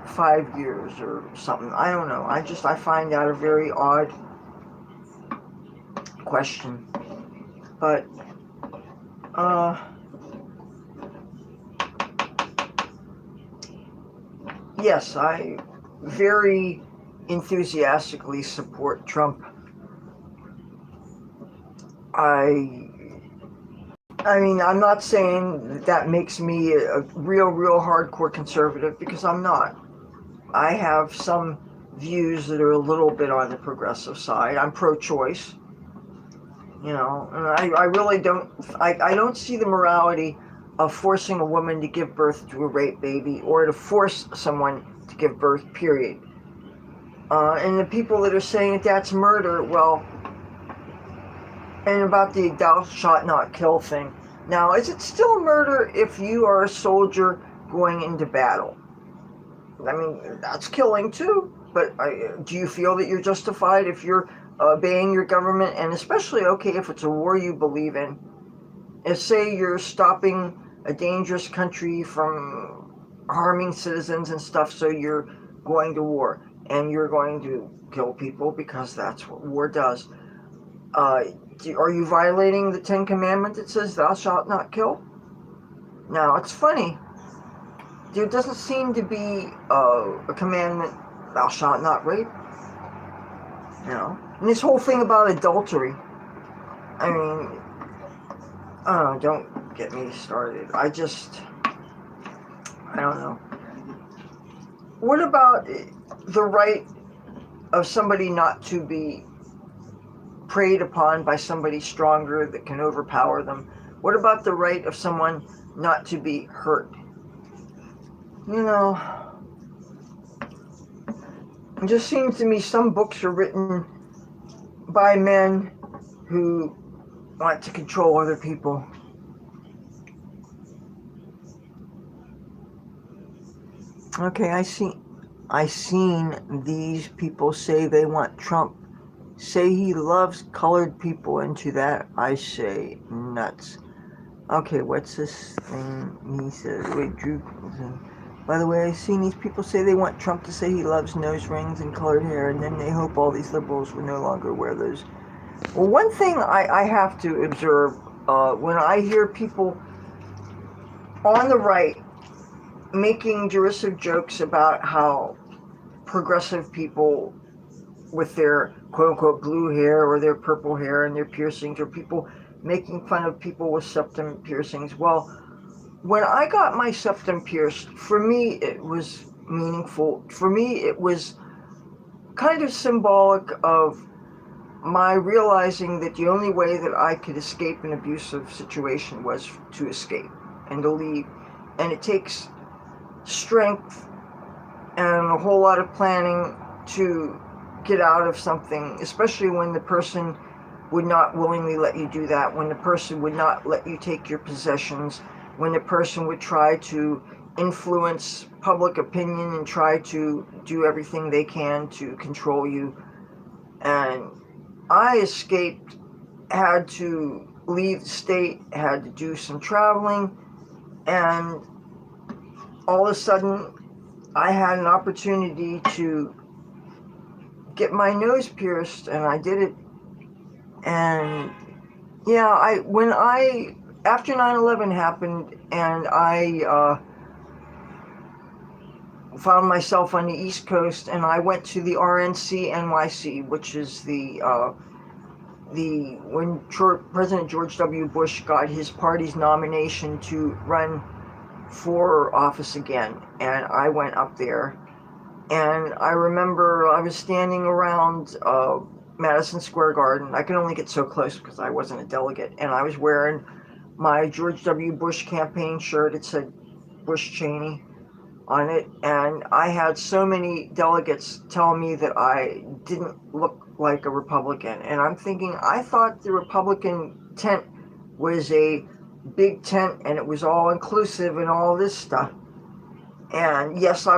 5 years or something. I don't know. I find that a very odd question. But yes, I very enthusiastically support Trump. I mean, I'm not saying that makes me a real hardcore conservative, because I'm not. I have some views that are a little bit on the progressive side. I'm pro-choice, and I really don't. I don't see the morality of forcing a woman to give birth to a rape baby, or to force someone to give birth, period. And the people that are saying that's murder, well, and about the thou shalt not kill thing. Now, is it still murder if you are a soldier going into battle? I mean, that's killing too. But do you feel that you're justified if you're obeying your government, and especially, okay, if it's a war you believe in? If, say, you're stopping a dangerous country from harming citizens and stuff, so you're going to war, and you're going to kill people because that's what war does. Are you violating the 10 Commandment that says thou shalt not kill? Now, it's funny. There doesn't seem to be a commandment, thou shalt not rape. And this whole thing about adultery. I mean, don't get me started. I don't know. What about the right of somebody not to be preyed upon by somebody stronger that can overpower them? What about the right of someone not to be hurt? It just seems to me some books are written by men who want to control other people. Okay, I seen these people say they want Trump say he loves colored people into that, I say nuts. Okay, what's this thing? He says, wait, Drew. By the way, I've seen these people say they want Trump to say he loves nose rings and colored hair, and then they hope all these liberals will no longer wear those. Well, one thing I have to observe when I hear people on the right making derisive jokes about how progressive people with their quote-unquote blue hair or their purple hair and their piercings, or people making fun of people with septum piercings. Well, when I got my septum pierced, for me it was meaningful. For me it was kind of symbolic of my realizing that the only way that I could escape an abusive situation was to escape and to leave. And it takes strength and a whole lot of planning to get out of something, especially when the person would not willingly let you do that, when the person would not let you take your possessions, when the person would try to influence public opinion and try to do everything they can to control you. And I escaped, had to leave the state, had to do some traveling, and all of a sudden I had an opportunity to get my nose pierced, and I did it. And yeah, after 9/11 happened, and I found myself on the East Coast, and I went to the RNC NYC, which is when President George W. Bush got his party's nomination to run for office again, and I went up there. And I remember I was standing around Madison Square Garden. I could only get so close because I wasn't a delegate. And I was wearing my George W. Bush campaign shirt. It said Bush Cheney on it. And I had so many delegates tell me that I didn't look like a Republican. And I'm thinking, I thought the Republican tent was a big tent and it was all inclusive and all this stuff. And yes, I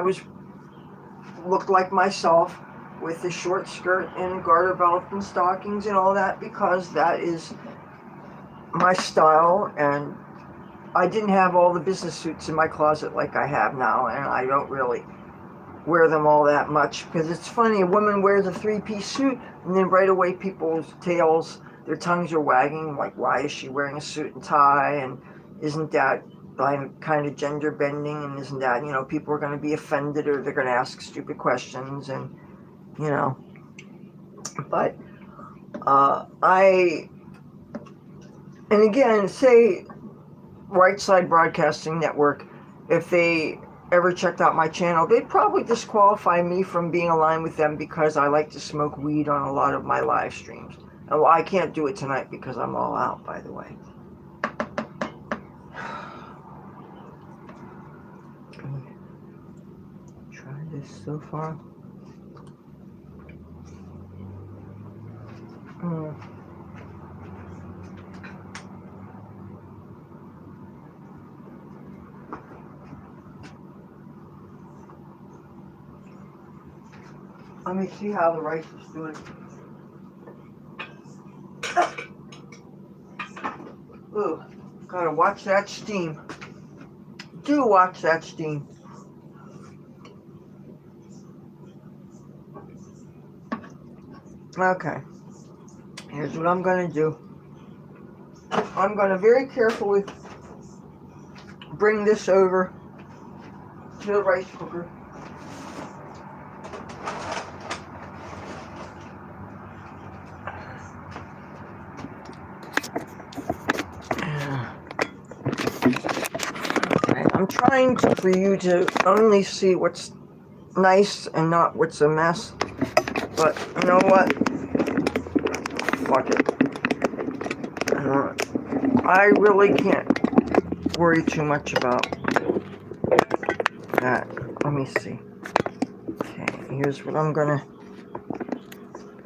looked like myself with a short skirt and a garter belt and stockings and all that, because that is my style. And I didn't have all the business suits in my closet like I have now, and I don't really wear them all that much, because it's funny, a woman wears a three-piece suit and then right away people's tails, their tongues are wagging, like, why is she wearing a suit and tie, and isn't that kind of gender bending, and isn't that, people are going to be offended, or they're going to ask stupid questions, and but and again, say Right Side Broadcasting Network, if they ever checked out my channel, they'd probably disqualify me from being aligned with them because I like to smoke weed on a lot of my live streams. Well, I can't do it tonight because I'm all out, by the way. Try this so far. Let me see how the rice is doing. Ooh, gotta watch that steam. Do watch that steam. Okay, here's what I'm gonna do. I'm gonna very carefully bring this over to the rice cooker. I'm trying for you to only see what's nice and not what's a mess. But you know what? Fuck it. I really can't worry too much about that. Let me see. Okay, here's what I'm gonna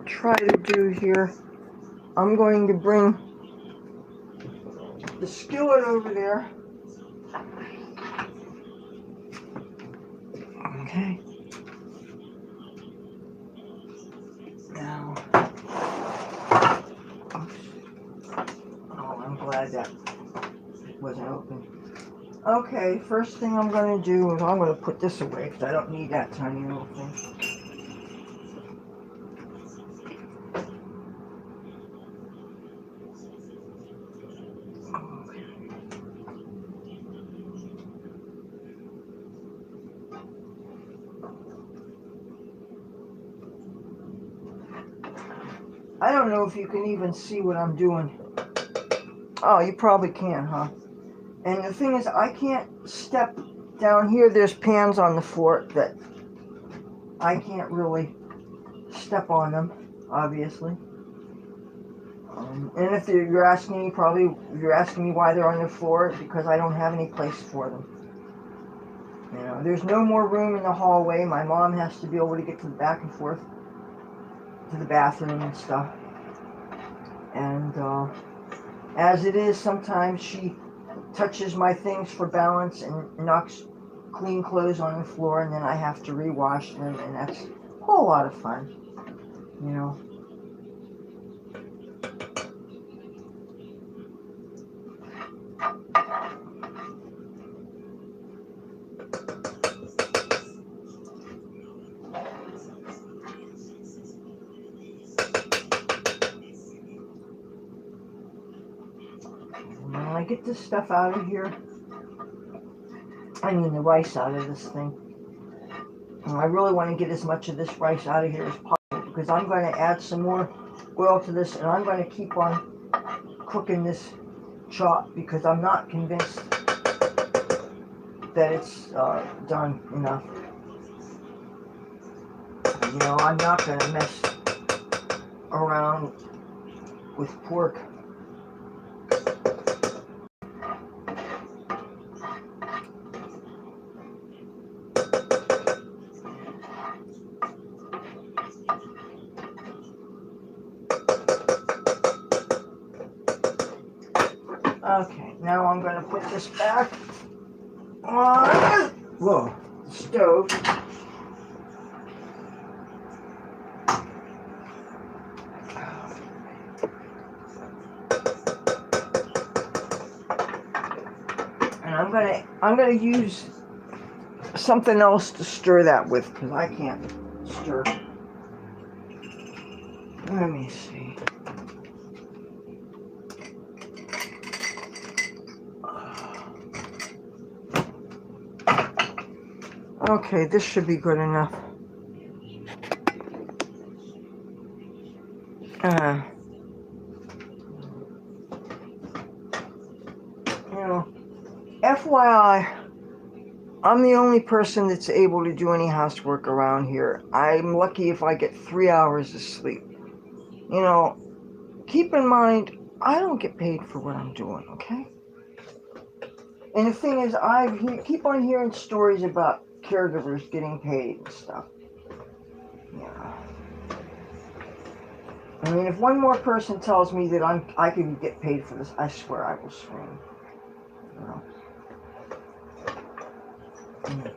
try to do here. I'm going to bring the skillet over there. Okay. Now, wasn't open. Okay, first thing I'm going to do is I'm going to put this away because I don't need that tiny little thing. I don't know if you can even see what I'm doing. Oh, you probably can, huh? And the thing is, I can't step down here. There's pans on the floor that I can't really step on them, obviously. And if you're asking me, you're asking me why they're on the floor, it's because I don't have any place for them. You know, there's no more room in the hallway. My mom has to be able to get to the back and forth to the bathroom and stuff. And as it is, sometimes she touches my things for balance and knocks clean clothes on the floor, and then I have to rewash them, and that's a whole lot of fun, you know. When I get this stuff out of here, I mean the rice out of this thing, and I really want to get as much of this rice out of here as possible because I'm going to add some more oil to this, and I'm going to keep on cooking this chop because I'm not convinced that it's done enough. You know, I'm not going to mess around with pork. Okay, now I'm going to put this back on the stove. And I'm gonna use something else to stir that with because I can't stir. Let me see. Okay, this should be good enough. You know, FYI, I'm the only person that's able to do any housework around here. I'm lucky if I get 3 hours of sleep. You know, keep in mind, I don't get paid for what I'm doing, okay? And the thing is, keep on hearing stories about caregivers getting paid and stuff. Yeah. I mean, if one more person tells me that I can get paid for this, I swear I will scream. You know? Okay.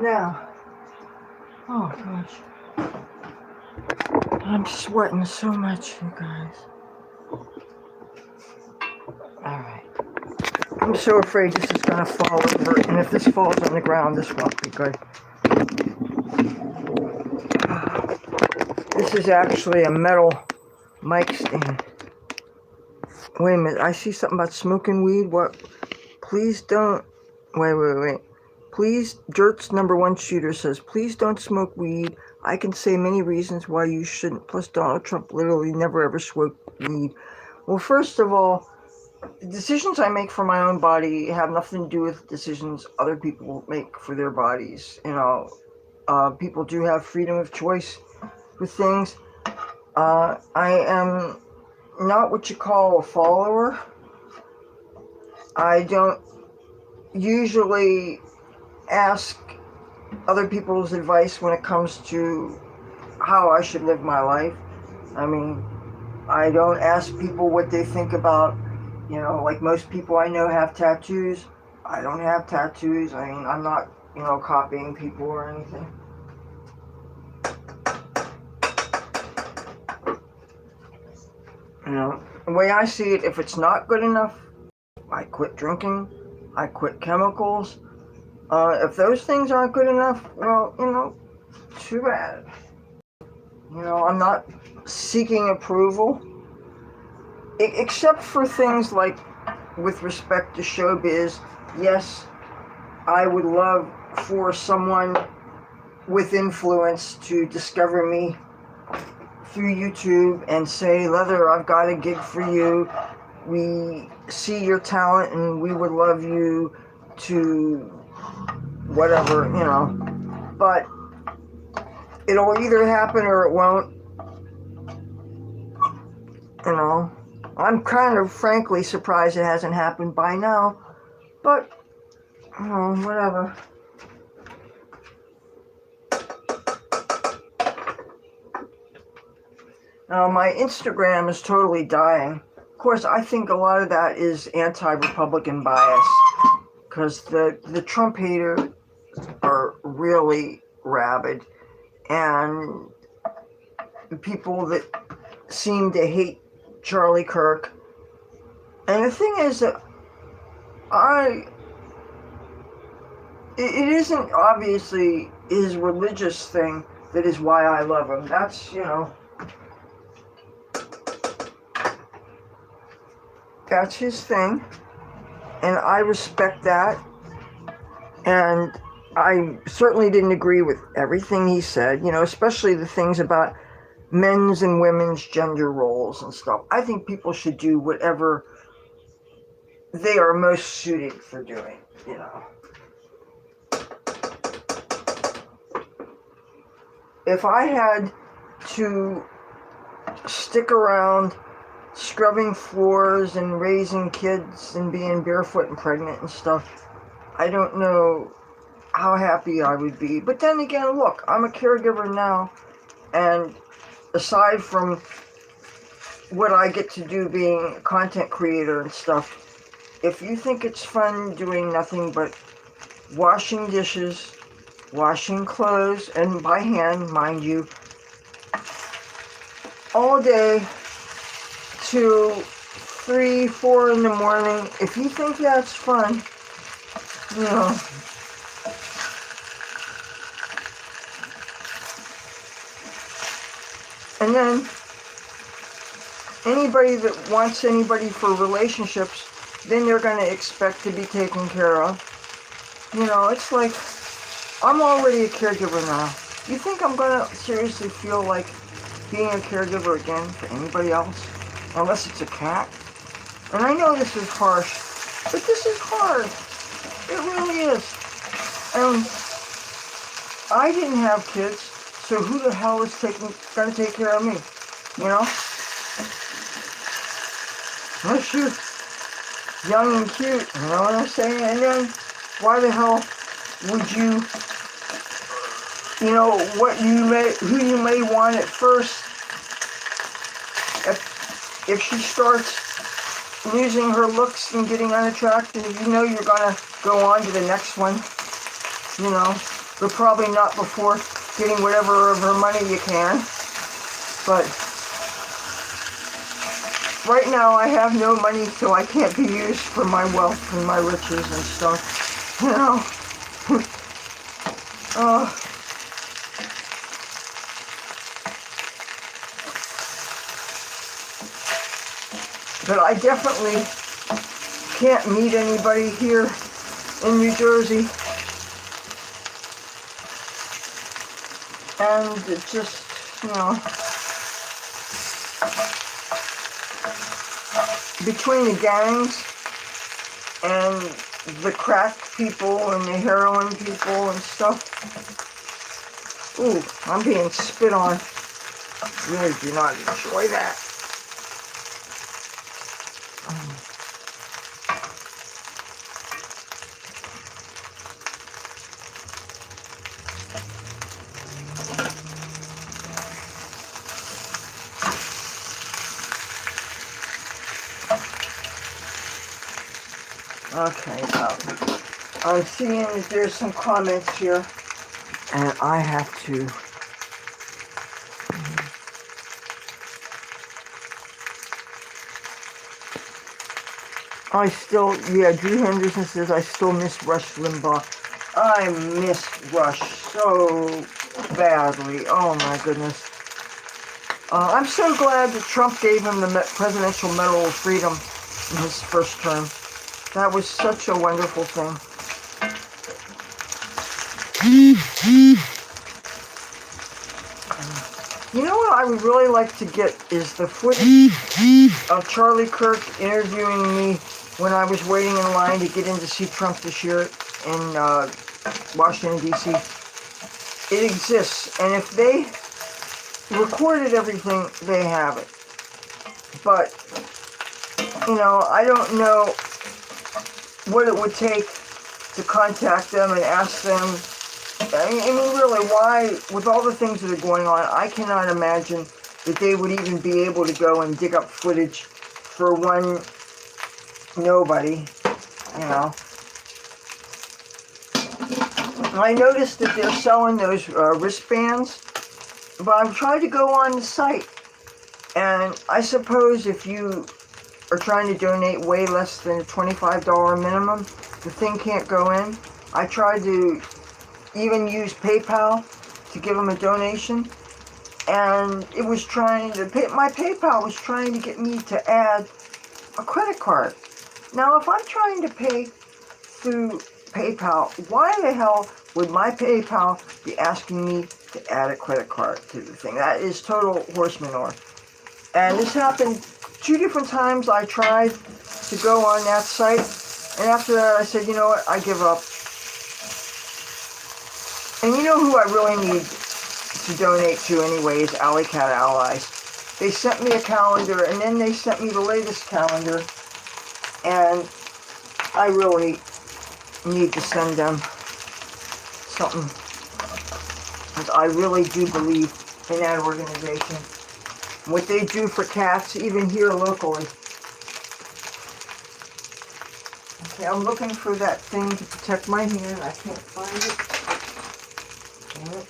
Now, oh gosh, I'm sweating so much, you guys. Alright. I'm so afraid this is going to fall over, and if this falls on the ground, this won't be good. This is actually a metal mic stand. Wait a minute, I see something about smoking weed. What? Please don't. Wait. Please, Dirt's #1 shooter says, please don't smoke weed. I can say many reasons why you shouldn't. Plus, Donald Trump literally never ever smoked weed. Well, first of all, the decisions I make for my own body have nothing to do with decisions other people make for their bodies. You know, people do have freedom of choice with things. I am not what you call a follower. I don't usually ask other people's advice when it comes to how I should live my life. I mean, I don't ask people what they think about, like most people I know have tattoos. I don't have tattoos. I mean, I'm not, copying people or anything. The way I see it, if it's not good enough, I quit drinking. I quit chemicals. If those things aren't good enough, well, too bad. I'm not seeking approval, except for things like with respect to showbiz. Yes, I would love for someone with influence to discover me through YouTube and say, Leathur, I've got a gig for you. We see your talent and we would love you to whatever, But it'll either happen or it won't. I'm kind of frankly surprised it hasn't happened by now. But, whatever. My Instagram is totally dying. Of course, I think a lot of that is anti-Republican bias, because the Trump haters are really rabid, and people that seem to hate Charlie Kirk. And the thing is that it isn't obviously his religious thing that is why I love him. That's, that's his thing, and I respect that. And I certainly didn't agree with everything he said, especially the things about men's and women's gender roles and stuff. I think people should do whatever they are most suited for doing, If I had to stick around scrubbing floors and raising kids and being barefoot and pregnant and stuff, I don't know how happy I would be. But then again, look, I'm a caregiver now, and aside from what I get to do being a content creator and stuff, if you think it's fun doing nothing but washing dishes, washing clothes, and by hand, mind you, all day to 3, 4 in the morning, if you think that's fun, And then anybody that wants anybody for relationships, then they're going to expect to be taken care of. It's like, I'm already a caregiver now. You think I'm going to seriously feel like being a caregiver again for anybody else? Unless it's a cat. And I know this is harsh, but this is hard. It really is. And I didn't have kids, so who the hell is going to take care of me? Unless you're young and cute, you know what I'm saying? And then, why the hell would you, who you may want at first, if she starts losing her looks and getting unattractive, you're going to go on to the next one, but probably not before getting whatever of her money you can. But right now I have no money, so I can't be used for my wealth and my riches and stuff, But I definitely can't meet anybody here in New Jersey. And it just, between the gangs and the crack people and the heroin people and stuff, ooh, I'm being spit on. Really do not enjoy that. Okay, I'm seeing that there's some comments here, and I have to. Drew Henderson says, I still miss Rush Limbaugh. I miss Rush so badly. Oh my goodness. I'm so glad that Trump gave him the Presidential Medal of Freedom in his first term. That was such a wonderful thing. You know what I would really like to get is the footage of Charlie Kirk interviewing me when I was waiting in line to get in to see Trump this year in Washington, D.C. It exists, and if they recorded everything, they have it. But, you know, I don't know what it would take to contact them and ask them. I mean, really, why, with all the things that are going on, I cannot imagine that they would even be able to go and dig up footage for one nobody, you know. I noticed that they're selling those wristbands, but I've tried to go on the site, and I suppose if you are trying to donate way less than a $25 minimum, the thing can't go in. I tried to even use PayPal to give them a donation, and it was my PayPal was trying to get me to add a credit card. Now, if I'm trying to pay through PayPal, why the hell would my PayPal be asking me to add a credit card to the thing? That is total horse manure. And this happened 2 different times. I tried to go on that site, and after that I said, you know what, I give up. And you know who I really need to donate to anyway is Alley Cat Allies. They sent me a calendar, and then they sent me the latest calendar, and I really need to send them something, because I really do believe in that organization. What they do for cats, even here locally. Okay, I'm looking for that thing to protect my hand. I can't find it. Damn it.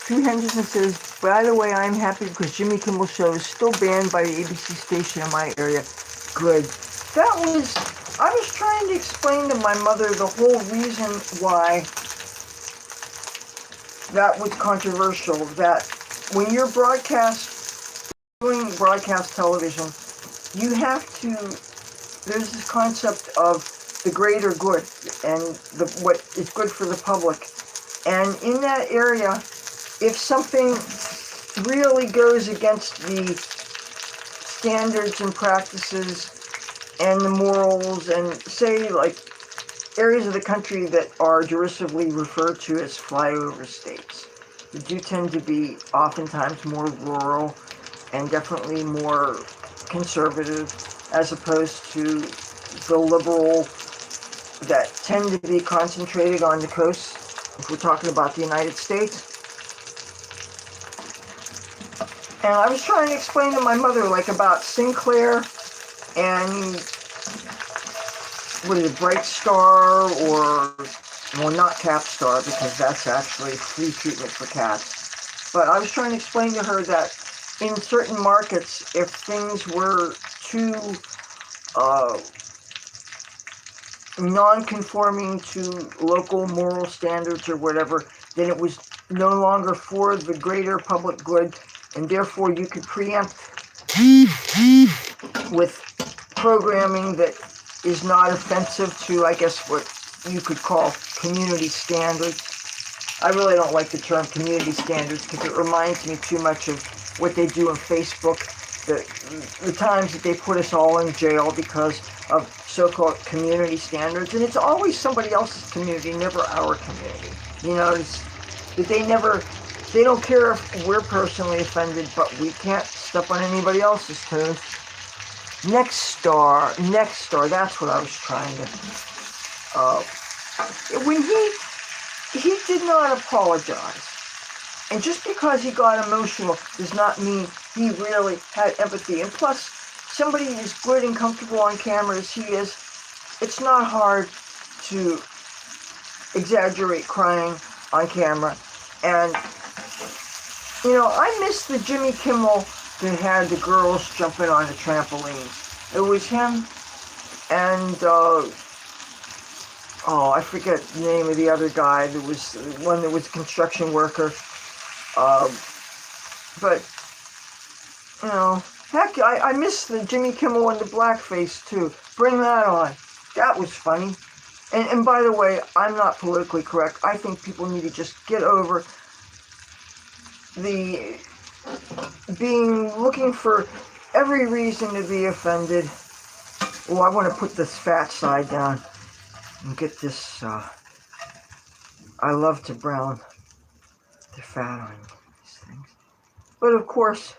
Drew Henderson says, by the way, I'm happy because Jimmy Kimmel Show is still banned by the ABC station in my area. Good. I was trying to explain to my mother the whole reason why that was controversial, that when you're doing broadcast television, you have to, there's this concept of the greater good and what is good for the public. And in that area, if something really goes against the standards and practices and the morals, and say like areas of the country that are derisively referred to as flyover states, they do tend to be oftentimes more rural and definitely more conservative, as opposed to the liberal that tend to be concentrated on the coast, if we're talking about the United States. And I was trying to explain to my mother, like, about Sinclair and, what is it, Bright Star, or, well, not Capstar, because that's actually free treatment for cats. But I was trying to explain to her that in certain markets, if things were too non-conforming to local moral standards or whatever, then it was no longer for the greater public good, and therefore you could preempt with programming that is not offensive to, I guess, what you could call community standards. I really don't like the term community standards because it reminds me too much of what they do on Facebook, the times that they put us all in jail because of so-called community standards, and it's always somebody else's community, never our community. You know, that they don't care if we're personally offended, but we can't step on anybody else's toes. Next star, that's what I was trying to, when he did not apologize. And just because he got emotional does not mean he really had empathy. And plus, somebody as good and comfortable on camera as he is, it's not hard to exaggerate crying on camera. And, you know, I miss the Jimmy Kimmel that had the girls jumping on the trampolines. It was him and, I forget the name of the other guy. There was one that was a construction worker. But, you know, heck, I miss the Jimmy Kimmel and the blackface too. Bring that on. That was funny. And by the way, I'm not politically correct. I think people need to just get over the looking for every reason to be offended. Oh, I want to put this fat side down and get this, I love to brown the fat on these things. But of course,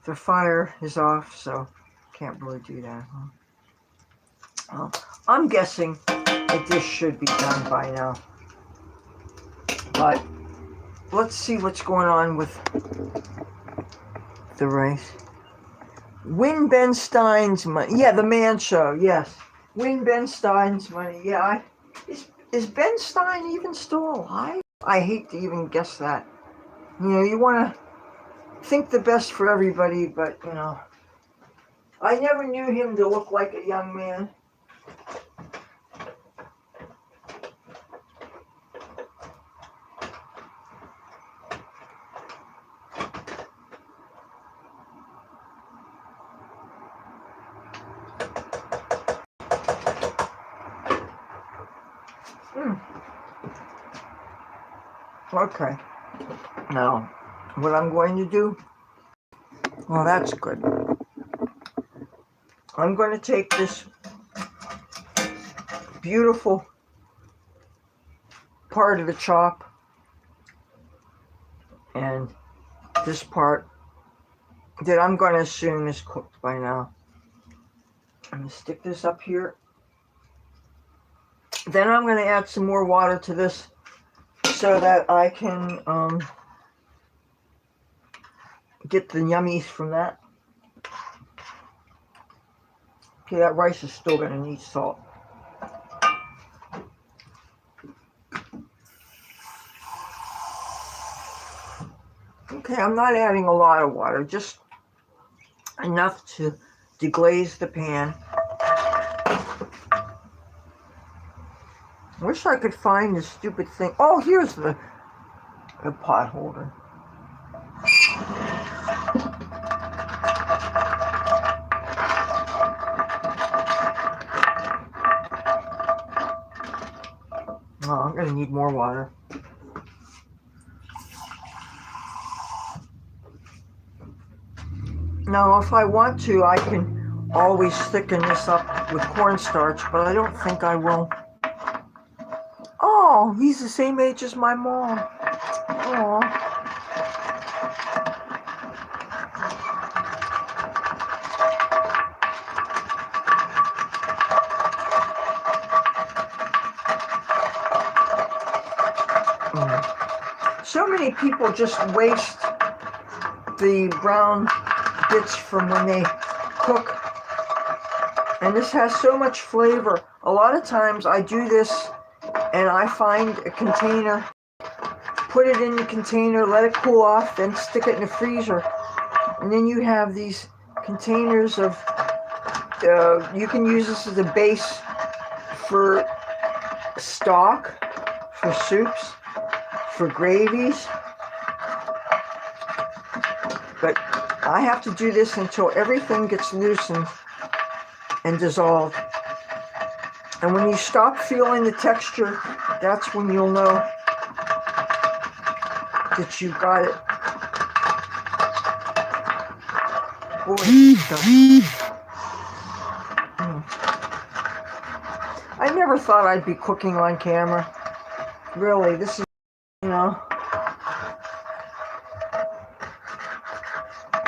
the fire is off, so can't really do that. I'm guessing that this should be done by now. But let's see what's going on with the rice. Win Ben Stein's money. Yeah, the man show, yes. Win Ben Stein's money. Yeah, is Ben Stein even still alive? I hate to even guess that. You know, you want to think the best for everybody, but, you know, I never knew him to look like a young man. Okay. Now, what I'm going to do, well, that's good. I'm going to take this beautiful part of the chop and this part that I'm going to assume is cooked by now. I'm going to stick this up here. Then I'm going to add some more water to this so that I can get the yummies from that. Okay, that rice is still going to need salt. Okay, I'm not adding a lot of water, just enough to deglaze the pan. I wish I could find this stupid thing. Oh, here's the pot holder. Oh, I'm going to need more water. Now, if I want to, I can always thicken this up with cornstarch, but I don't think I will. Oh, he's the same age as my mom. Oh. So many people just waste the brown bits from when they cook, and this has so much flavor. A lot of times I do this and I find a container, put it in the container, let it cool off, then stick it in the freezer, and then you have these containers of you can use this as a base for stock, for soups, for gravies. But I have to do this until everything gets loosened and dissolved. And when you stop feeling the texture, that's when you'll know that you've got it. Boy, I never thought I'd be cooking on camera. Really, this is, you know,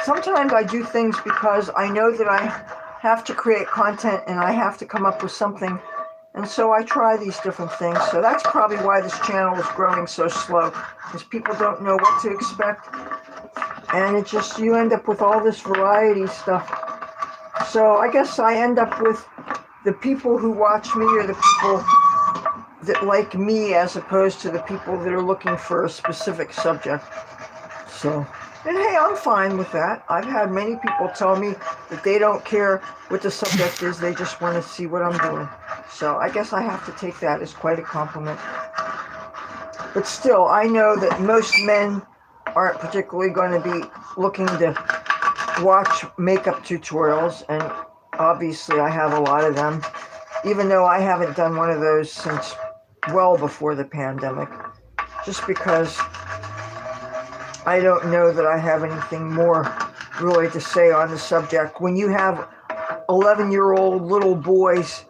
sometimes I do things because I know that I have to create content and I have to come up with something. And so I try these different things. So that's probably why this channel is growing so slow, because people don't know what to expect. And it just, you end up with all this variety stuff. So I guess I end up with the people who watch me are the people that like me as opposed to the people that are looking for a specific subject. So, and hey, I'm fine with that. I've had many people tell me that they don't care what the subject is, they just want to see what I'm doing. So I guess I have to take that as quite a compliment. But still, I know that most men aren't particularly going to be looking to watch makeup tutorials, and obviously I have a lot of them, even though I haven't done one of those since well before the pandemic, just because I don't know that I have anything more really to say on the subject. When you have 11-year-old little boys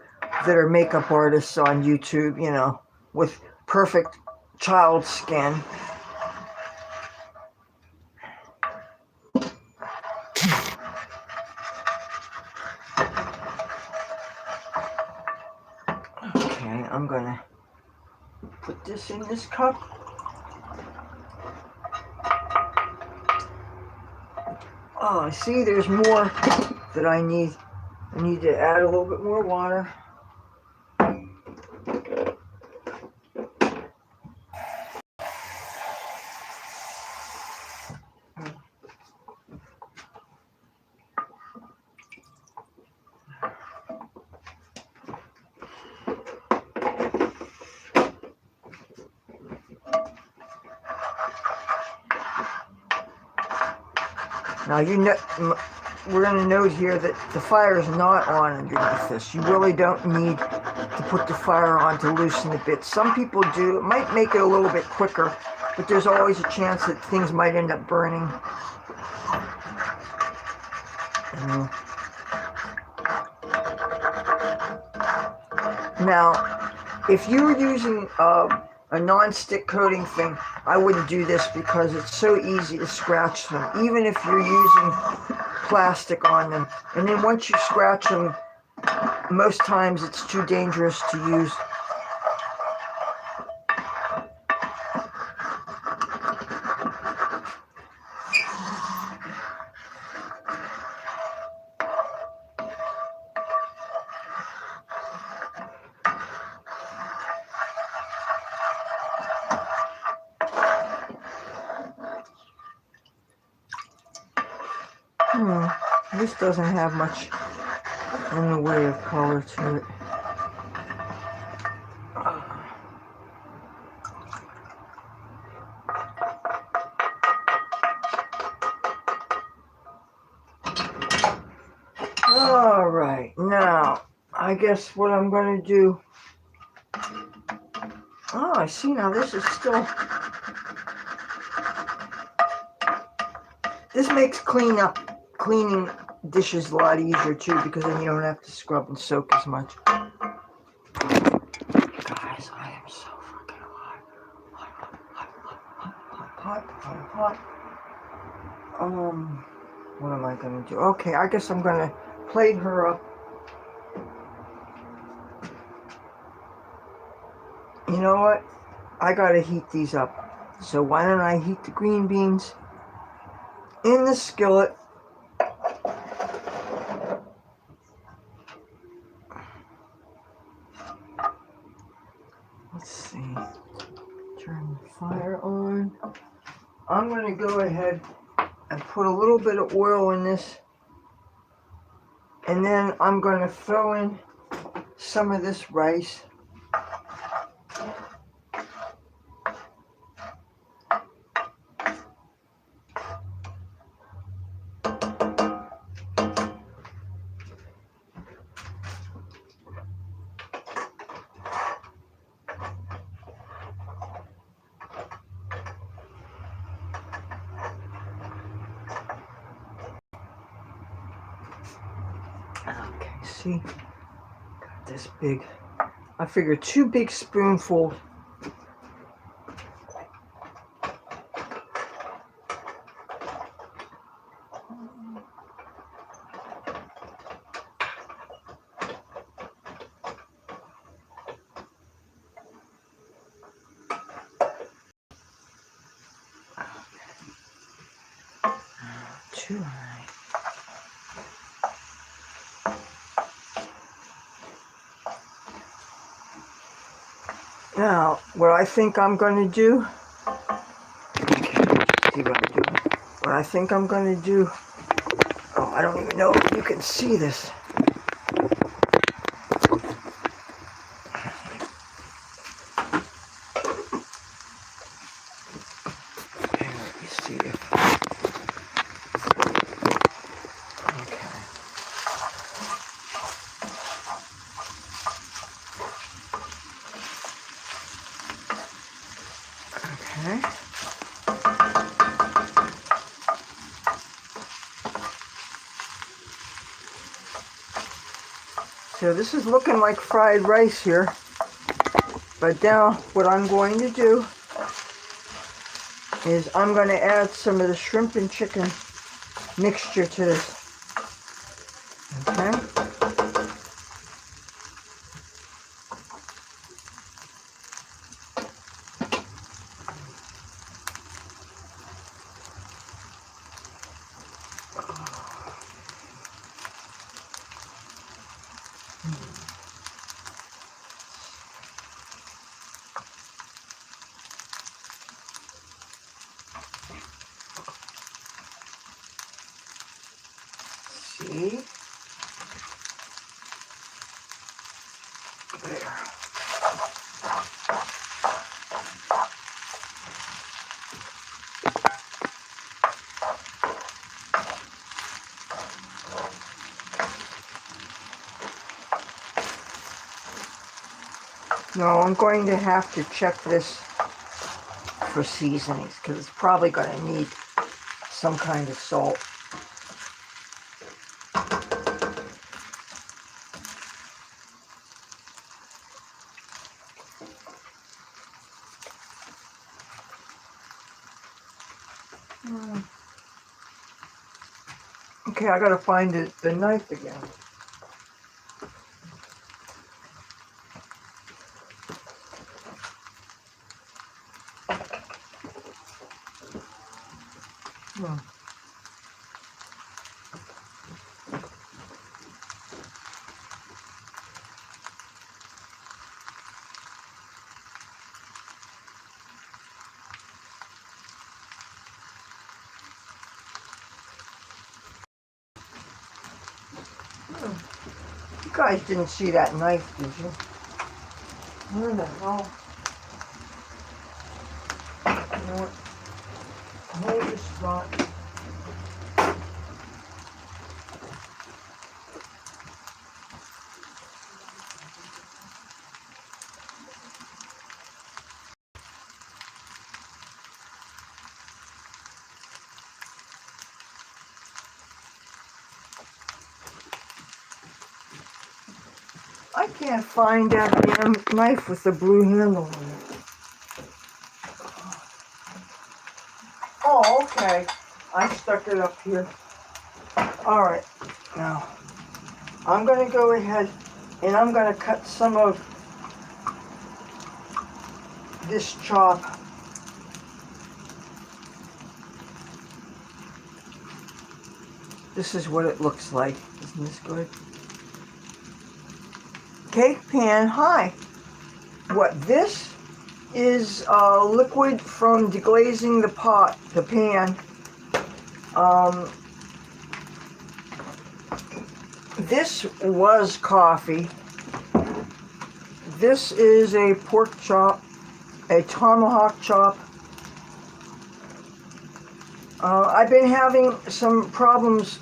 that are makeup artists on YouTube, you know, with perfect child skin. Okay, I'm gonna put this in this cup. Oh, I see there's more that I need. I need to add a little bit more water. Now you know, we're going to note here that the fire is not on underneath this. You really don't need to put the fire on to loosen the bits. Some people do. It might make it a little bit quicker, but there's always a chance that things might end up burning. Now, if you're using a non-stick coating thing, I wouldn't do this because it's so easy to scratch them, even if you're using plastic on them. And then once you scratch them, most times it's too dangerous to use. This doesn't have much in the way of color to it. All right, now I guess what I'm going to do. Oh, I see now this is still. This makes cleaning dishes a lot easier too, because then you don't have to scrub and soak as much. Guys, I am so freaking hot. Hot. What am I gonna do? Okay, I guess I'm gonna plate her up. You know what? I gotta heat these up. So why don't I heat the green beans in the skillet. Let's see. Turn the fire on. I'm going to go ahead and put a little bit of oil in this. And then I'm going to throw in some of this rice. Okay, see, got this big, I figure 2 big spoonfuls. too high. Now, what I think I'm going to do, see what I'm doing. What I think I'm going to do, oh, I don't even know if you can see this. Okay, let me see if, okay. Okay. So this is looking like fried rice here, but now what I'm going to do is I'm going to add some of the shrimp and chicken mixture to this. Okay. See? There. Now I'm going to have to check this for seasonings because it's probably going to need some kind of salt. Okay, I gotta find the knife again. You guys didn't see that knife, did you? Where the hell? You know what? Hold this spot. I can't find that damn knife with the blue handle on it. Oh, okay. I stuck it up here. Alright, now I'm going to go ahead and I'm going to cut some of this chop. This is what it looks like. Isn't this good? Cake pan, hi. What this is liquid from deglazing the pot, the pan. This was coffee. This is a pork chop, a tomahawk chop. I've been having some problems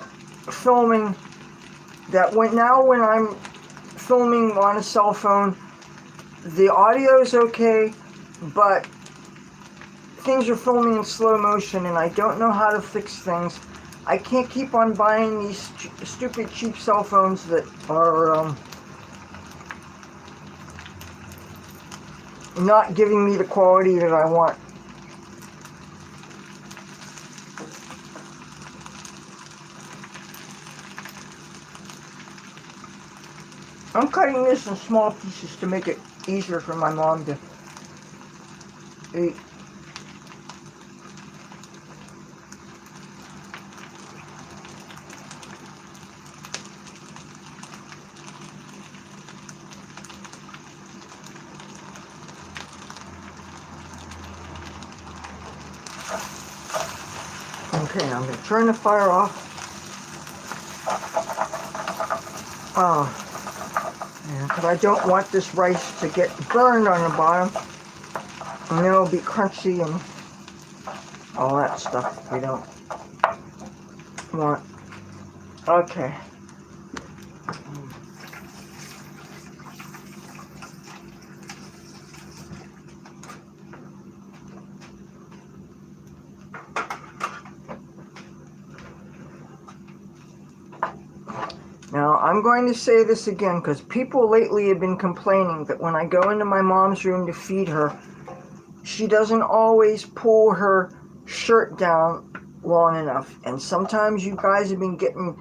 filming that when I'm filming on a cell phone, the audio is okay, but things are filming in slow motion and I don't know how to fix things. I can't keep on buying these stupid cheap cell phones that are not giving me the quality that I want. I'm cutting this in small pieces to make it easier for my mom to eat. Okay, I'm going to turn the fire off. Because I don't want this rice to get burned on the bottom. And then it'll be crunchy and all that stuff we don't want. Okay. Now, I'm going to say this again because people lately have been complaining that when I go into my mom's room to feed her, she doesn't always pull her shirt down long enough. And sometimes you guys have been getting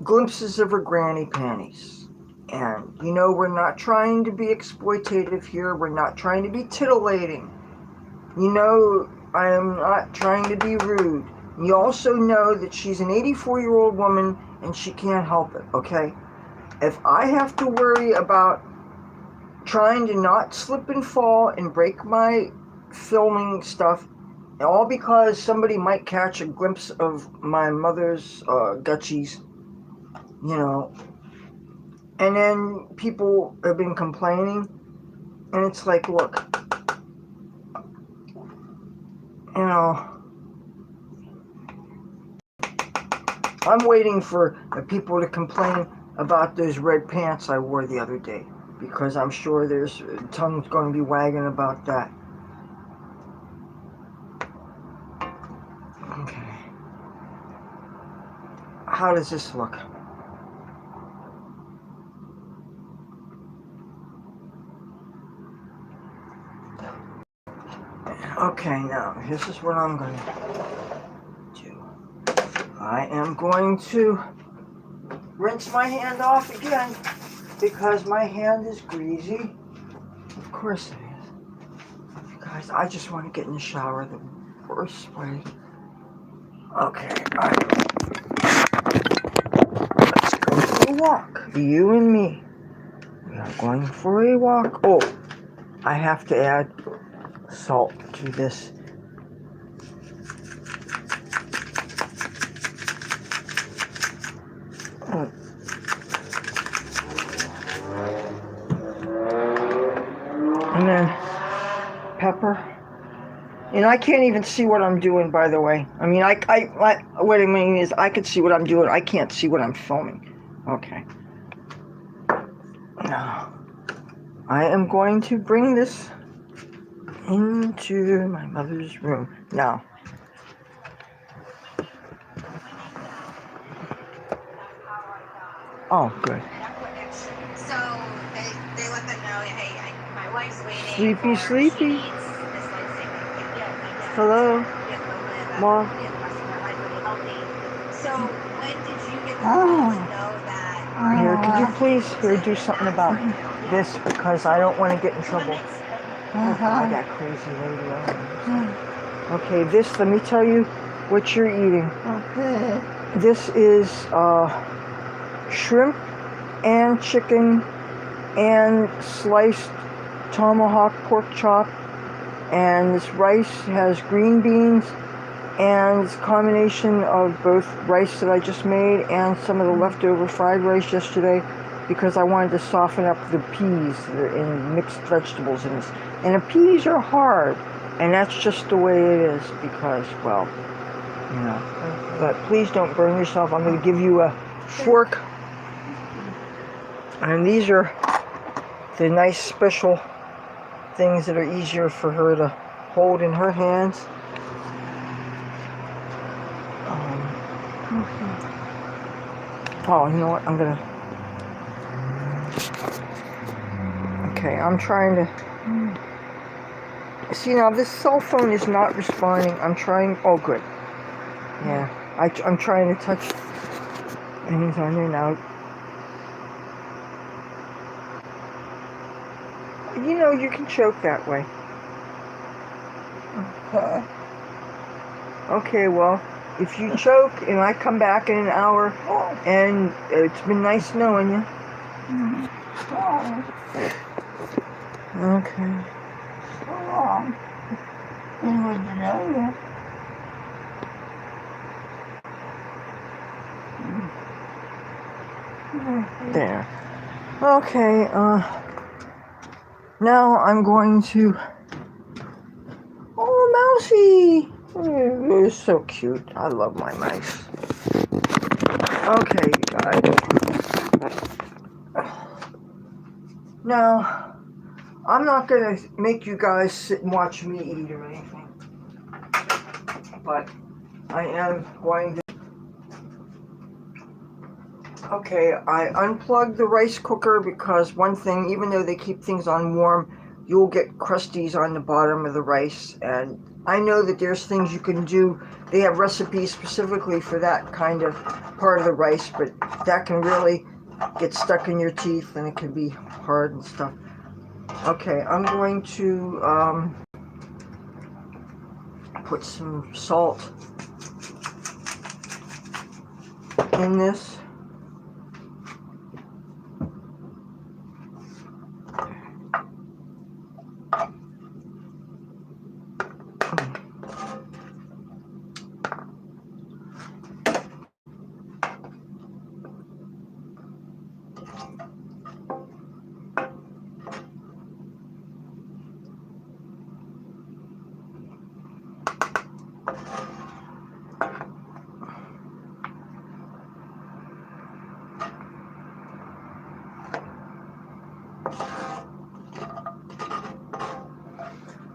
glimpses of her granny panties. And, you know, we're not trying to be exploitative here. We're not trying to be titillating. You know, I am not trying to be rude. You also know that she's an 84-year-old woman and she can't help it, okay? If I have to worry about trying to not slip and fall and break my filming stuff, all because somebody might catch a glimpse of my mother's gutsies, you know, and then people have been complaining, and it's like, look, you know, I'm waiting for the people to complain about those red pants I wore the other day, because I'm sure there's tongues going to be wagging about that. Okay. How does this look? Okay, now, this is what I'm going to do. I am going to rinse my hand off again because my hand is greasy. Of course it is. Guys, I just want to get in the shower the worst way. Okay, all right. Let's go for a walk. You and me. We are going for a walk. Oh, I have to add salt to this. And then pepper. And I can't even see what I'm doing, by the way. I mean, what I mean is I can see what I'm doing. I can't see what I'm filming. Okay. Now, I am going to bring this into my mother's room. Now, oh, good. So they let them know, hey, my wife's waiting. Sleepy, sleepy. Hello, Mom. So when did you get the call to know that? Here, could you please do something about this because I don't want to get in trouble. Oh God, that crazy lady. Okay, this, let me tell you what you're eating. Okay. This is shrimp and chicken and sliced tomahawk pork chop. And this rice has green beans, and it's a combination of both rice that I just made and some of the leftover fried rice yesterday because I wanted to soften up the peas and mixed vegetables in this. And the peas are hard, and that's just the way it is because, well, you know. But please don't burn yourself. I'm going to give you a fork. And these are the nice special things that are easier for her to hold in her hands. Oh, you know what? I'm gonna. Okay, I'm trying to. See, now this cell phone is not responding. I'm trying. Oh, good. Yeah, I'm trying to touch things on there now. You know, you can choke that way. Okay, well, if you choke and I come back in an hour and it's been nice knowing you. Okay. So long. It was to know you. There. Okay, now I'm going to... Oh, Mousy! You're so cute. I love my mice. Okay, you guys. Now, I'm not going to make you guys sit and watch me eat or anything. But I am going to... Okay, I unplugged the rice cooker because one thing, even though they keep things on warm, you'll get crusties on the bottom of the rice. And I know that there's things you can do. They have recipes specifically for that kind of part of the rice, but that can really get stuck in your teeth and it can be hard and stuff. Okay, I'm going to put some salt in this.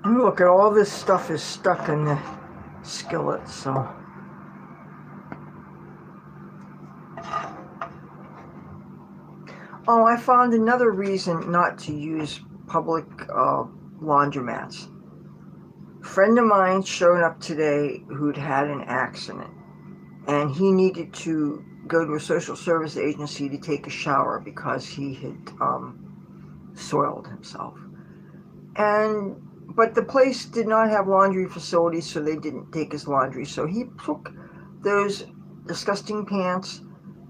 And look at all this stuff is stuck in the skillet, so. Oh, I found another reason not to use public laundromats. A friend of mine showed up today who'd had an accident, and he needed to go to a social service agency to take a shower because he had soiled himself. But the place did not have laundry facilities, so they didn't take his laundry. So he took those disgusting pants,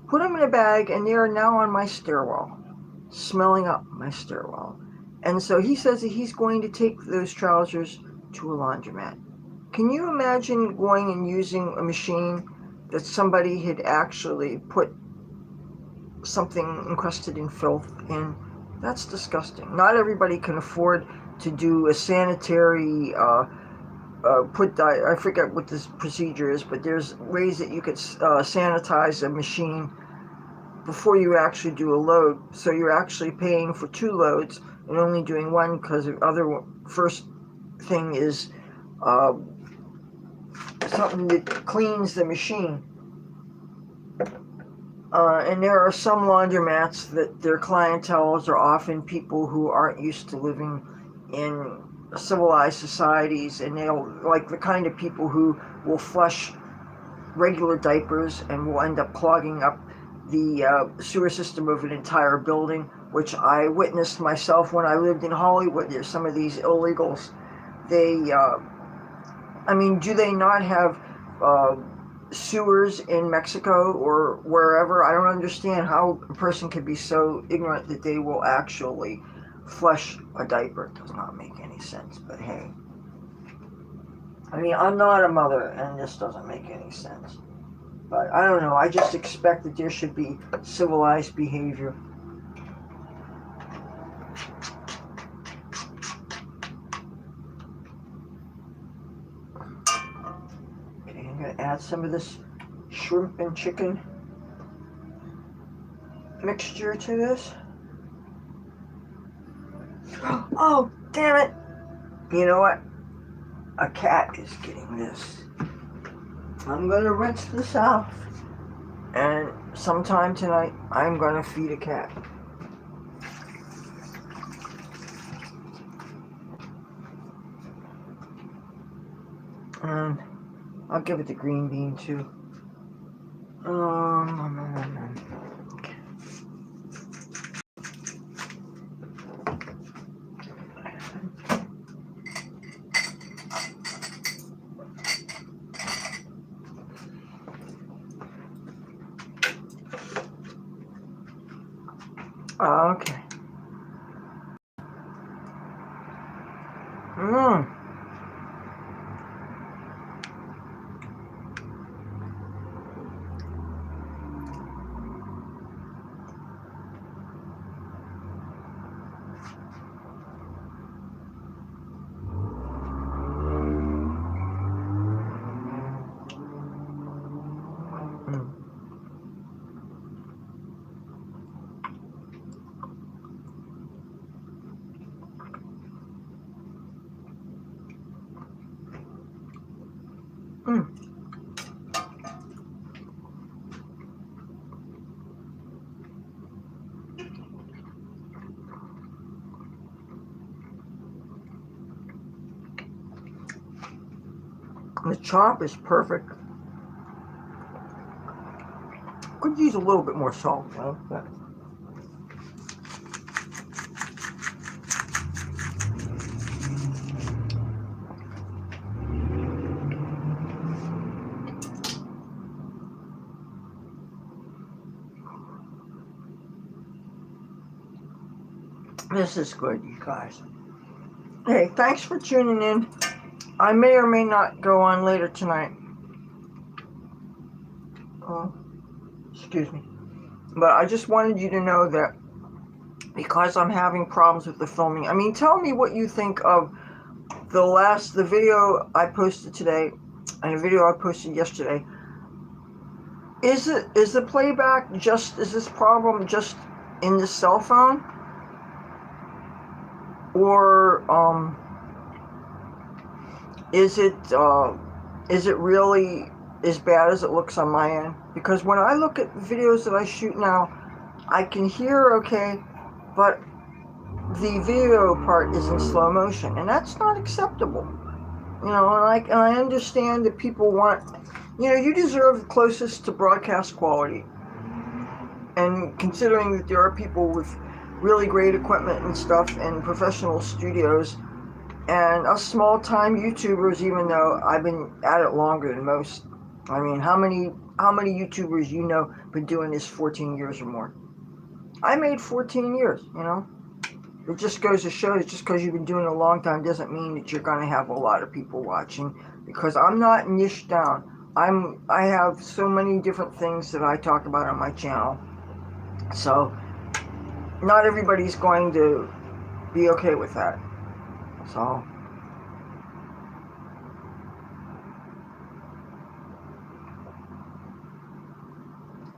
put them in a bag, and they are now on my stairwell, smelling up my stairwell. And so he says that he's going to take those trousers to a laundromat. Can you imagine going and using a machine that somebody had actually put something encrusted in filth in? That's disgusting. Not everybody can afford to do a sanitary I forget what this procedure is, but there's ways that you could sanitize a machine before you actually do a load. So you're actually paying for 2 loads and only doing one because the other first thing is something that cleans the machine. And there are some laundromats that their clienteles are often people who aren't used to living in civilized societies, and they'll like the kind of people who will flush regular diapers and will end up clogging up the sewer system of an entire building, which I witnessed myself when I lived in Hollywood. There's some of these illegals. Do they not have sewers in Mexico or wherever? I don't understand how a person could be so ignorant that they will actually flush a diaper. It does not make any sense, but hey. I'm not a mother, and this doesn't make any sense. But I don't know, I just expect that there should be civilized behavior. Okay, I'm going to add some of this shrimp and chicken mixture to this. Oh, damn it! You know what? A cat is getting this. I'm going to rinse this out. And sometime tonight, I'm going to feed a cat. And I'll give it the green bean too. Okay. Okay. Mm. The chop is perfect. Could use a little bit more salt though. But this is good, you guys. Hey, thanks for tuning in. I may or may not go on later tonight. Oh, excuse me. But I just wanted you to know that because I'm having problems with the filming. I mean, tell me what you think of the video I posted today and a video I posted yesterday. Is the playback is this problem just in the cell phone? Or is it really as bad as it looks on my end? Because when I look at videos that I shoot now, I can hear okay, but the video part is in slow motion, and that's not acceptable. You know, and I understand that people want, you know, you deserve the closest to broadcast quality. And considering that there are people with really great equipment and stuff and professional studios, and us small-time YouTubers, even though I've been at it longer than most. I mean, how many YouTubers you know been doing this 14 years or more? I made 14 years, you know. It just goes to show that just because you've been doing it a long time doesn't mean that you're going to have a lot of people watching, because I'm not niche down. I have so many different things that I talk about on my channel. So not everybody's going to be okay with that. So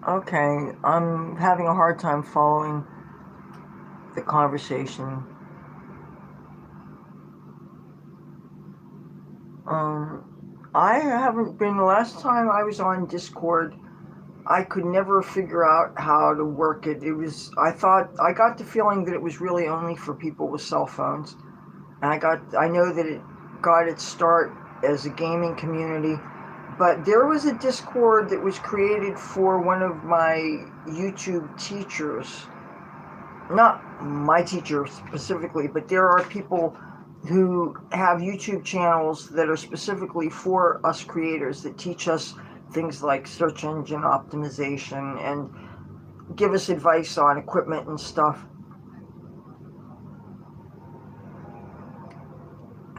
okay, I'm having a hard time following the conversation. I haven't been, the last time I was on Discord, I could never figure out how to work it. I got the feeling that it was really only for people with cell phones. And I know that it got its start as a gaming community, but there was a Discord that was created for one of my YouTube teachers. Not my teacher specifically, but there are people who have YouTube channels that are specifically for us creators that teach us things like search engine optimization and give us advice on equipment and stuff.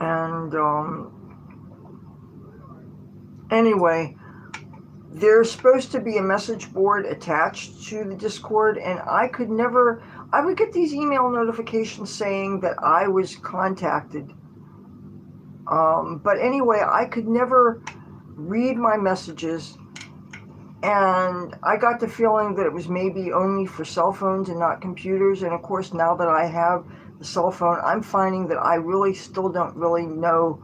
And anyway, there's supposed to be a message board attached to the Discord, and I would get these email notifications saying that I was contacted. But anyway, I could never read my messages, and I got the feeling that it was maybe only for cell phones and not computers. And of course, now that I have the cell phone, I'm finding that I really still don't really know.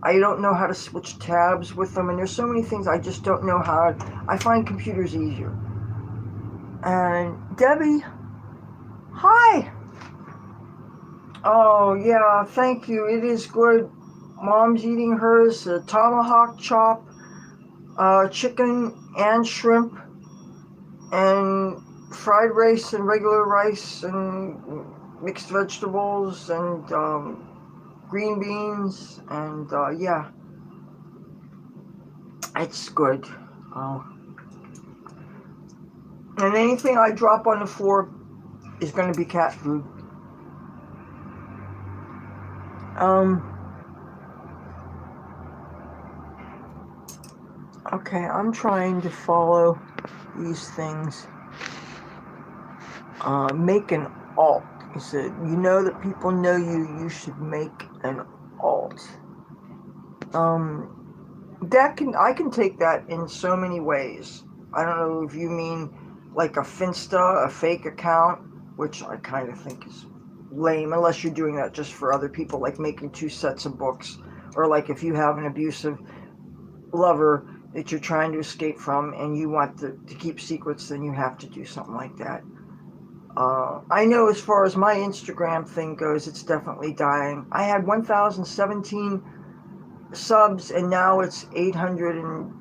I don't know how to switch tabs with them, and there's so many things I just don't know how. I find computers easier. And Debbie, hi. Oh yeah, thank you. It is good. Mom's eating hers, a tomahawk chop, chicken and shrimp, and fried rice and regular rice and mixed vegetables and green beans, and yeah, it's good. And anything I drop on the floor is going to be cat food. Okay, I'm trying to follow these things. Make an alt. He said, you know that people know you should make an alt. I can take that in so many ways. I don't know if you mean like a Finsta, a fake account, which I kind of think is lame, unless you're doing that just for other people, like making 2 sets of books, or like if you have an abusive lover that you're trying to escape from and you want to keep secrets, then you have to do something like that. I know as far as my Instagram thing goes, it's definitely dying. I had 1,017 subs and now it's 800 and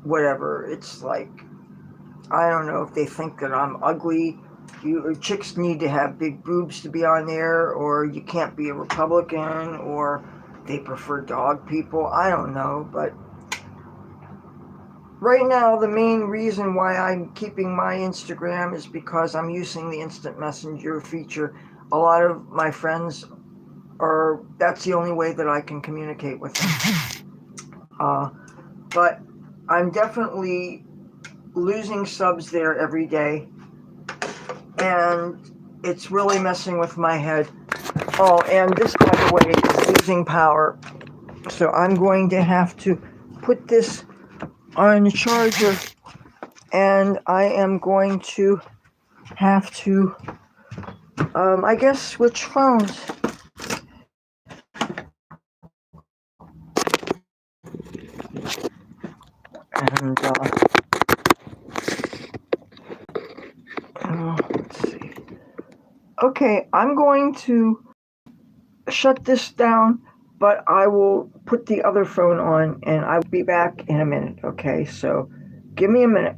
whatever. It's like, I don't know if they think that I'm ugly. Chicks need to have big boobs to be on there, or you can't be a Republican, or they prefer dog people. I don't know, but right now the main reason why I'm keeping my Instagram is because I'm using the instant messenger feature. A lot of my friends are, that's the only way that I can communicate with them. But I'm definitely losing subs there every day, and it's really messing with my head. Oh, and this, by the way, is losing power. So I'm going to have to put this on the charger, and I am going to have to, I guess, switch phones. And, let's see. Okay, I'm going to shut this down, but I will put the other phone on and I will be back in a minute. Okay, so give me a minute.